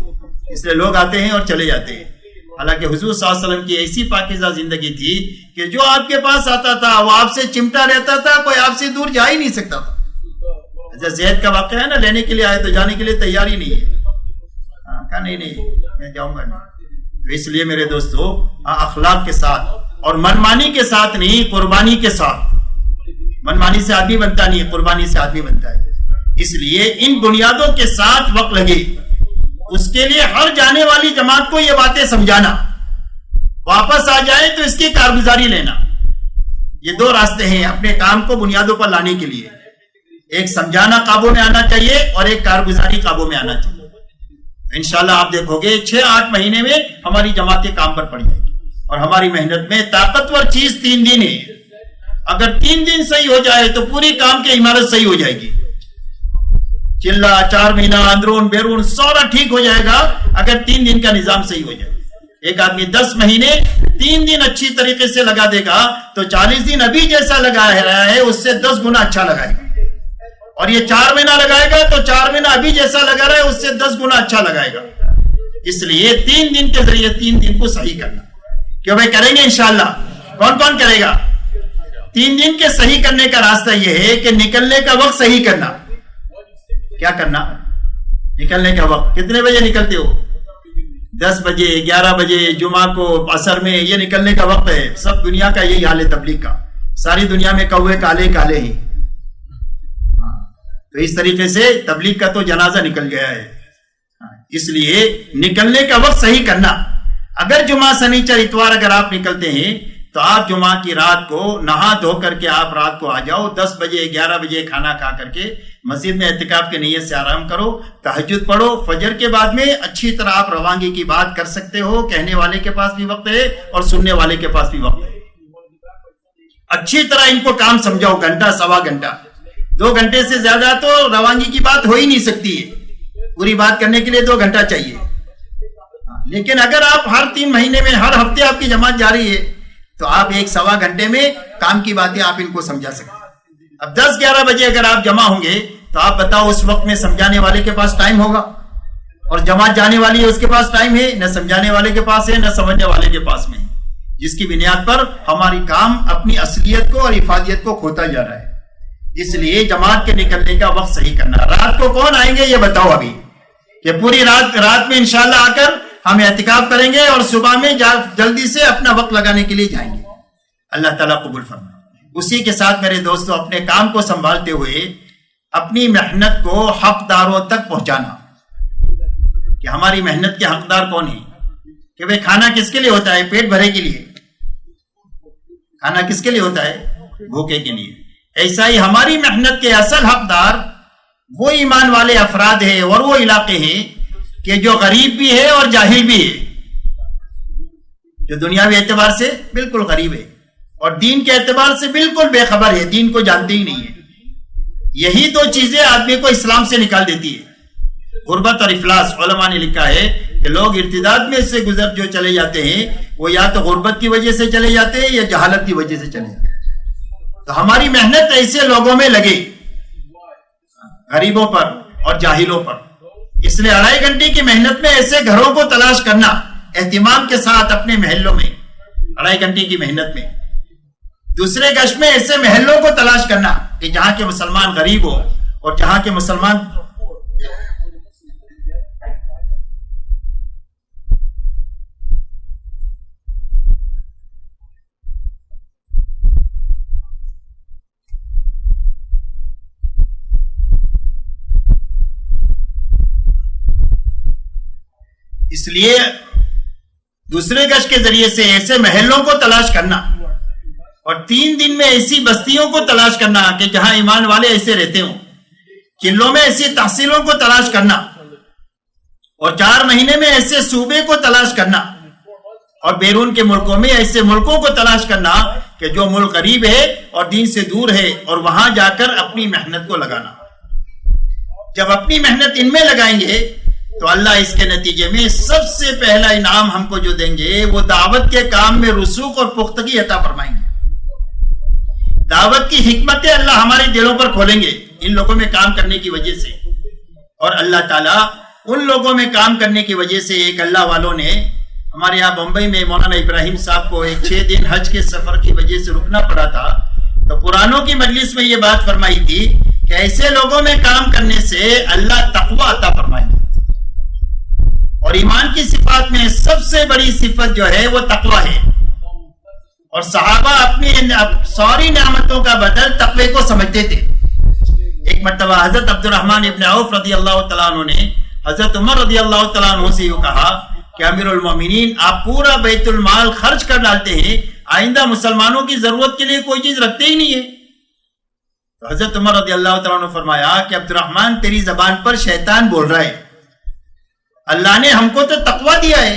اس لیے لوگ آتے ہیں اور چلے جاتے ہیں. حالانکہ حضور صلی اللہ علیہ وسلم کی ایسی پاکیزہ زندگی تھی کہ جو آپ کے پاس آتا تھا وہ آپ سے چمٹا رہتا تھا، کوئی آپ سے دور جا ہی نہیں سکتا تھا. جیسے زید کا واقعہ ہے نا، لینے کے لیے آئے تو جانے کے لیے تیار ہی نہیں ہے. کہا نہیں میں جاؤں گا نہیں. تو اس لیے میرے دوستو اخلاق کے ساتھ اور منمانی کے ساتھ نہیں، قربانی کے ساتھ. منمانی سے آدمی بنتا نہیں، قربانی سے آدمی بنتا ہے. اس لیے ان بنیادوں کے ساتھ وقت لگے. اس کے لیے ہر جانے والی جماعت کو یہ باتیں سمجھانا، واپس آ جائے تو اس کی کارگزاری لینا یہ دو راستے ہیں اپنے کام کو بنیادوں پر لانے کے لیے. ایک سمجھانا قابو میں آنا چاہیے اور ایک کارگزاری قابو میں آنا چاہیے. انشاءاللہ آپ دیکھو گے 6-8 مہینے میں ہماری جماعتیں کام پر پڑ جائیں گی. اور ہماری محنت میں طاقتور چیز 3 دن ہے. اگر 3 دن صحیح ہو جائے تو پوری کام کی عمارت صحیح ہو جائے گی. چلا 4 مہینہ اندرون بیرون سارا ٹھیک ہو جائے گا اگر 3 دن کا نظام صحیح ہو جائے. ایک آدمی 10 مہینے 3 دن اچھی طریقے سے لگا دے گا تو 40 دن ابھی جیسا لگا رہا ہے اس سے 10 گنا اچھا لگائے گا. اور یہ 4 مہینہ لگائے گا تو 4 مہینہ ابھی جیسا لگا رہا ہے اس سے 10 گنا اچھا لگائے گا. اس لیے 3 دن کے ذریعے 3 دن کو صحیح کرنا. کیوں بھائی کریں گے انشاءاللہ؟ کون کون کرے گا؟ 3 دن کے صحیح کرنے کا راستہ یہ ہے کہ نکلنے کا وقت صحیح کرنا. کیا کرنا؟ نکلنے کا وقت کتنے بجے نکلتے ہو؟ 10 بجے 11 بجے جمعہ کو عصر میں یہ نکلنے کا وقت ہے. سب دنیا کا یہی حال ہے تبلیغ کا. ساری دنیا میں کوے کالے کالے ہیں. تو اس طریقے سے تبلیغ کا تو جنازہ نکل گیا ہے. اس لیے نکلنے کا وقت صحیح کرنا. اگر جمعہ سنیچر اتوار اگر آپ نکلتے ہیں تو آپ جمعہ کی رات کو نہا دھو کر کے آپ رات کو آ جاؤ. 10 بجے 11 بجے کھانا کھا کر کے مسجد میں اعتکاف کی نیت سے آرام کرو, تہجد پڑھو. فجر کے بعد میں اچھی طرح آپ روانگی کی بات کر سکتے ہو. کہنے والے کے پاس بھی وقت ہے اور سننے والے کے پاس بھی وقت ہے. اچھی طرح ان کو کام سمجھاؤ. گھنٹہ سوا گھنٹہ 2 گھنٹے سے زیادہ تو روانگی کی بات ہو ہی نہیں سکتی ہے. پوری بات کرنے کے لیے 2 گھنٹہ چاہیے. لیکن اگر آپ ہر 3 مہینے میں ہر ہفتے آپ کی جماعت جاری ہے تو آپ 1-1.25 گھنٹے میں کام کی باتیں آپ ان کو سمجھا سکتے. اب 10-11 بجے اگر آپ جمع ہوں گے تو آپ بتاؤ اس وقت میں سمجھانے والے کے پاس ٹائم ہوگا؟ اور جماعت جانے والی ہے اس کے پاس ٹائم ہے؟ نہ سمجھانے والے کے پاس ہے نہ سمجھنے والے کے پاس میں ہے. جس کی بنیاد پر ہماری کام اپنی اصلیت کو اور افادیت کو کھوتا جا رہا ہے. اس لیے جماعت کے نکلنے کا وقت صحیح کرنا. رات کو کون آئیں گے یہ بتاؤ ابھی کہ پوری رات میں انشاءاللہ آ کر ہم اعتکاف کریں گے اور صبح میں جلدی سے اپنا وقت لگانے کے لیے جائیں گے. اللہ تعالیٰ قبول فرمائے. اسی کے ساتھ میرے دوستو اپنے کام کو سنبھالتے ہوئے اپنی محنت کو حقداروں تک پہنچانا. کہ ہماری محنت کے حقدار کون ہیں؟ کہ بھئی کھانا کس کے لیے ہوتا ہے؟ پیٹ بھرے کے لیے. کھانا کس کے لیے ہوتا ہے؟ بھوکے کے لیے. ایسا ہی ہماری محنت کے اصل حقدار وہ ایمان والے افراد ہیں اور وہ علاقے ہیں کہ جو غریب بھی ہے اور جاہل بھی ہے. جو دنیاوی اعتبار سے بالکل غریب ہے اور دین کے اعتبار سے بالکل بے خبر ہے, دین کو جانتے ہی نہیں ہے. یہی 2 چیزیں آدمی کو اسلام سے نکال دیتی ہے, غربت اور افلاس. علماء نے لکھا ہے کہ لوگ ارتداد میں سے گزر جو چلے جاتے ہیں وہ یا تو غربت کی وجہ سے چلے جاتے ہیں یا جہالت کی وجہ سے چلے جاتے ہیں. تو ہماری محنت ایسے لوگوں میں لگے, غریبوں پر اور جاہلوں پر. اس لیے 2.5 گھنٹے کی محنت میں ایسے گھروں کو تلاش کرنا اہتمام کے ساتھ اپنے محلوں میں. 2.5 گھنٹے کی محنت میں دوسرے گشت میں ایسے محلوں کو تلاش کرنا کہ جہاں کے مسلمان غریب ہو اور جہاں کے مسلمان اس لیے دوسرے گشت کے ذریعے سے ایسے محلوں کو تلاش کرنا اور 3 دن میں ایسی بستیوں کو تلاش کرنا کہ جہاں ایمان والے ایسے رہتے ہوں. قلعوں میں ایسی تحصیلوں کو تلاش کرنا اور 4 مہینے میں ایسے صوبے کو تلاش کرنا اور بیرون کے ملکوں میں ایسے ملکوں کو تلاش کرنا کہ جو ملک غریب ہے اور دین سے دور ہے اور وہاں جا کر اپنی محنت کو لگانا. جب اپنی محنت ان میں لگائیں گے تو اللہ اس کے نتیجے میں سب سے پہلا انعام ہم کو جو دیں گے وہ دعوت کے کام میں رسوخ اور پختگی عطا فرمائیں گے. دعوت کی حکمتیں اللہ ہمارے دلوں پر کھولیں گے ان لوگوں میں کام کرنے کی وجہ سے. اور اللہ تعالیٰ ان لوگوں میں کام کرنے کی وجہ سے ایک اللہ والوں نے ہمارے یہاں بمبئی میں مولانا ابراہیم صاحب کو ایک 6 دن حج کے سفر کی وجہ سے رکنا پڑا تھا. تو پرانوں کی مجلس میں یہ بات فرمائی تھی کہ ایسے لوگوں میں کام کرنے سے اللہ تقوی عطا فرمائیں گے. اور ایمان کی صفات میں سب سے بڑی صفت جو ہے وہ تقوی ہے. اور صحابہ اپنی ساری نعمتوں کا بدل تقوی کو سمجھتے تھے. ایک مرتبہ حضرت عبد الرحمن ابن عوف رضی اللہ تعالیٰ عنہ نے حضرت عمر رضی اللہ تعالیٰ عنہ سے یہ کہا کہ امیر المومنین آپ پورا بیت المال خرچ کر ڈالتے ہیں, آئندہ مسلمانوں کی ضرورت کے لیے کوئی چیز رکھتے ہی نہیں ہے. تو حضرت عمر رضی اللہ تعالیٰ عنہ نے فرمایا کہ عبد الرحمن تیری زبان پر شیطان بول رہا ہے, اللہ نے ہم کو تو تقوی دیا ہے,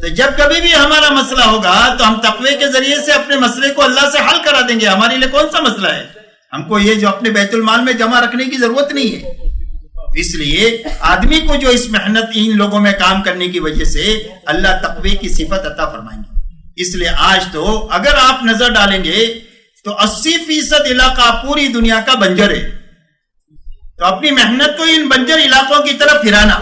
تو جب کبھی بھی ہمارا مسئلہ ہوگا تو ہم تقوی کے ذریعے سے اپنے مسئلے کو اللہ سے حل کرا دیں گے. ہمارے لیے کون سا مسئلہ ہے, ہم کو یہ جو اپنے بیت المال میں جمع رکھنے کی ضرورت نہیں ہے. اس لیے آدمی کو جو اس محنت ان لوگوں میں کام کرنے کی وجہ سے اللہ تقوی کی صفت عطا فرمائیں گے. اس لیے آج تو اگر آپ نظر ڈالیں گے تو 80% علاقہ پوری دنیا کا بنجر ہے. تو اپنی محنت کو ان بنجر علاقوں کی طرف پھرانا,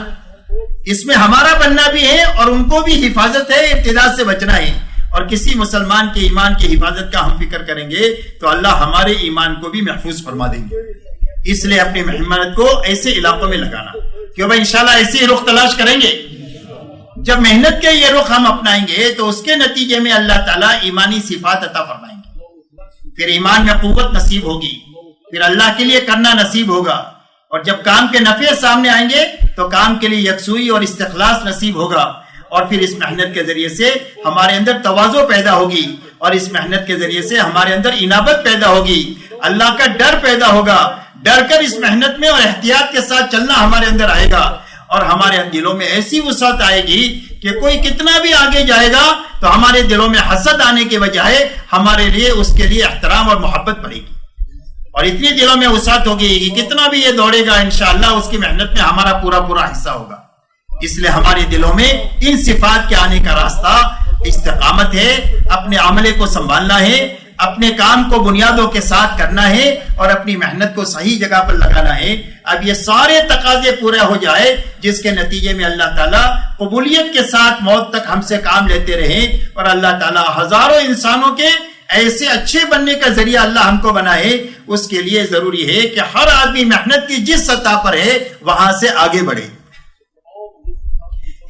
اس میں ہمارا بننا بھی ہے اور ان کو بھی حفاظت ہے, ابتدا سے بچنا ہے. اور کسی مسلمان کے ایمان کی حفاظت کا ہم فکر کریں گے تو اللہ ہمارے ایمان کو بھی محفوظ فرما دیں گے. اس لیے اپنی محنت کو ایسے علاقوں میں لگانا کہ بھائی انشاءاللہ ایسے ہی رخ تلاش کریں گے. جب محنت کے یہ رخ ہم اپنائیں گے تو اس کے نتیجے میں اللہ تعالیٰ ایمانی صفات عطا فرمائیں گے. پھر ایمان میں قوت نصیب ہوگی, پھر اللہ کے لیے کرنا نصیب ہوگا, اور جب کام کے نفع سامنے آئیں گے تو کام کے لیے یکسوئی اور استخلاص نصیب ہوگا. اور پھر اس محنت کے ذریعے سے ہمارے اندر تواضع پیدا ہوگی, اور اس محنت کے ذریعے سے ہمارے اندر انابت پیدا ہوگی, اللہ کا ڈر پیدا ہوگا. ڈر کر اس محنت میں اور احتیاط کے ساتھ چلنا ہمارے اندر آئے گا, اور ہمارے دلوں میں ایسی وسعت آئے گی کہ کوئی کتنا بھی آگے جائے گا تو ہمارے دلوں میں حسد آنے کے بجائے ہمارے لیے اس کے لیے احترام اور محبت پڑے گی. اور اتنی دلوں میں وسعت ہوگی کہ کتنا بھی یہ دوڑے گا انشاءاللہ اس کی محنت میں ہمارا پورا حصہ ہوگا. اس لیے ہمارے دلوں میں ان صفات کے آنے کا راستہ استقامت ہے, اپنے عملے کو سنبھالنا ہے, اپنے کام کو بنیادوں کے ساتھ کرنا ہے, اور اپنی محنت کو صحیح جگہ پر لگانا ہے. اب یہ سارے تقاضے پورے ہو جائے جس کے نتیجے میں اللہ تعالیٰ قبولیت کے ساتھ موت تک ہم سے کام لیتے رہے, اور اللہ تعالیٰ ہزاروں انسانوں کے ایسے اچھے بننے کا ذریعہ اللہ ہم کو بنائے. اس کے لیے ضروری ہے کہ ہر آدمی محنت کی جس سطح پر ہے وہاں سے آگے بڑھے.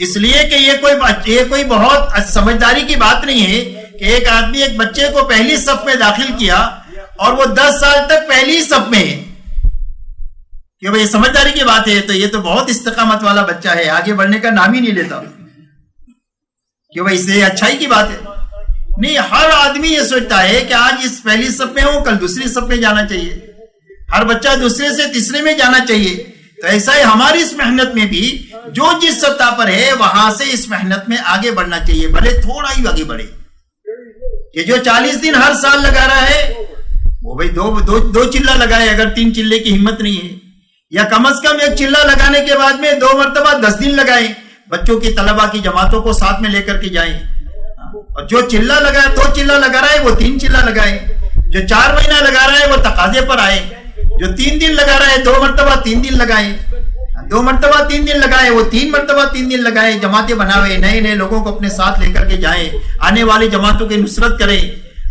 اس لیے کہ یہ کوئی بہت سمجھداری کی بات نہیں ہے کہ ایک آدمی ایک بچے کو پہلی صف میں داخل کیا اور وہ 10 سال تک پہلی صف میں ہے, کہ بھئی سمجھداری کی بات ہے, تو یہ تو بہت استقامت والا بچہ ہے, آگے بڑھنے کا نام ہی نہیں لیتا, کہ بھئی اس سے اچھائی کی بات ہے. نہیں, ہر آدمی یہ سوچتا ہے کہ آج اس پہلی صف میں ہوں, کل دوسری صف میں جانا چاہیے, ہر بچہ دوسرے سے تیسرے میں جانا چاہیے. تو ایسا ہی ہماری اس محنت میں بھی جو جس سطح پر ہے وہاں سے اس محنت میں آگے بڑھنا چاہیے, بھلے تھوڑا ہی آگے بڑھے. کہ جو 40 دن ہر سال لگا رہا ہے وہ بھئی دو چلہ لگائے, اگر 3 چلے کی ہمت نہیں ہے, یا کم از کم 1 چلہ لگانے کے بعد میں 2 مرتبہ 10 دن لگائیں, بچوں کی طلبہ کی جماعتوں کو ساتھ میں لے کر کے جائیں. اور جو چلہ لگا 2 چلہ لگا رہا ہے وہ 3 چلہ لگائیں, جو 4 مہینہ لگا رہا ہے وہ تقاضے پر آئے, جو 3 دن لگا رہا ہے 2 مرتبہ 3 دن لگائیں, 2 مرتبہ 3 دن لگائے, وہ 3 مرتبہ 3 دن لگائے, جماعتیں بناوے, نئے لوگوں کو اپنے ساتھ لے کر کے جائیں, آنے والی جماعتوں کی نصرت کریں.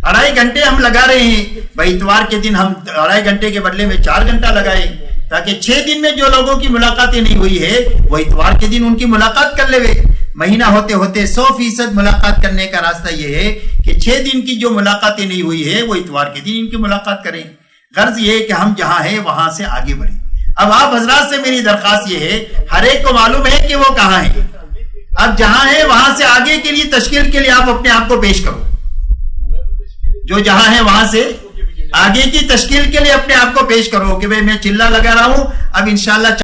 2.5 گھنٹے ہم لگا رہے ہیں, بھائی اتوار کے دن ہم 2.5 گھنٹے کے بدلے میں 4 گھنٹہ لگائیں, تاکہ 6 دن میں جو لوگوں کی ملاقاتیں نہیں ہوئی ہے وہ اتوار کے دن ان کی ملاقات کر لے. مہینہ ہوتے ہوتے 100% ملاقات کرنے کا راستہ یہ ہے کہ 6 دن کی جو ملاقاتیں نہیں ہوئی ہے وہ اتوار کے دن ان کی ملاقات کریں. غرض یہ ہے کہ ہم جہاں ہیں وہاں سے آگے بڑھیں. اب آپ حضرات سے میری درخواست یہ ہے, ہر ایک کو معلوم ہے کہ وہ کہاں ہے, اب جہاں ہے وہاں سے آگے کے لیے تشکیل کے لیے آپ اپنے آپ کو پیش کرو. جو جہاں ہے وہاں سے آگے کی تشکیل کے لیے اپنے آپ کو پیش کرو کہ بھئی میں چلہ لگا رہا ہوں, اب انشاءاللہ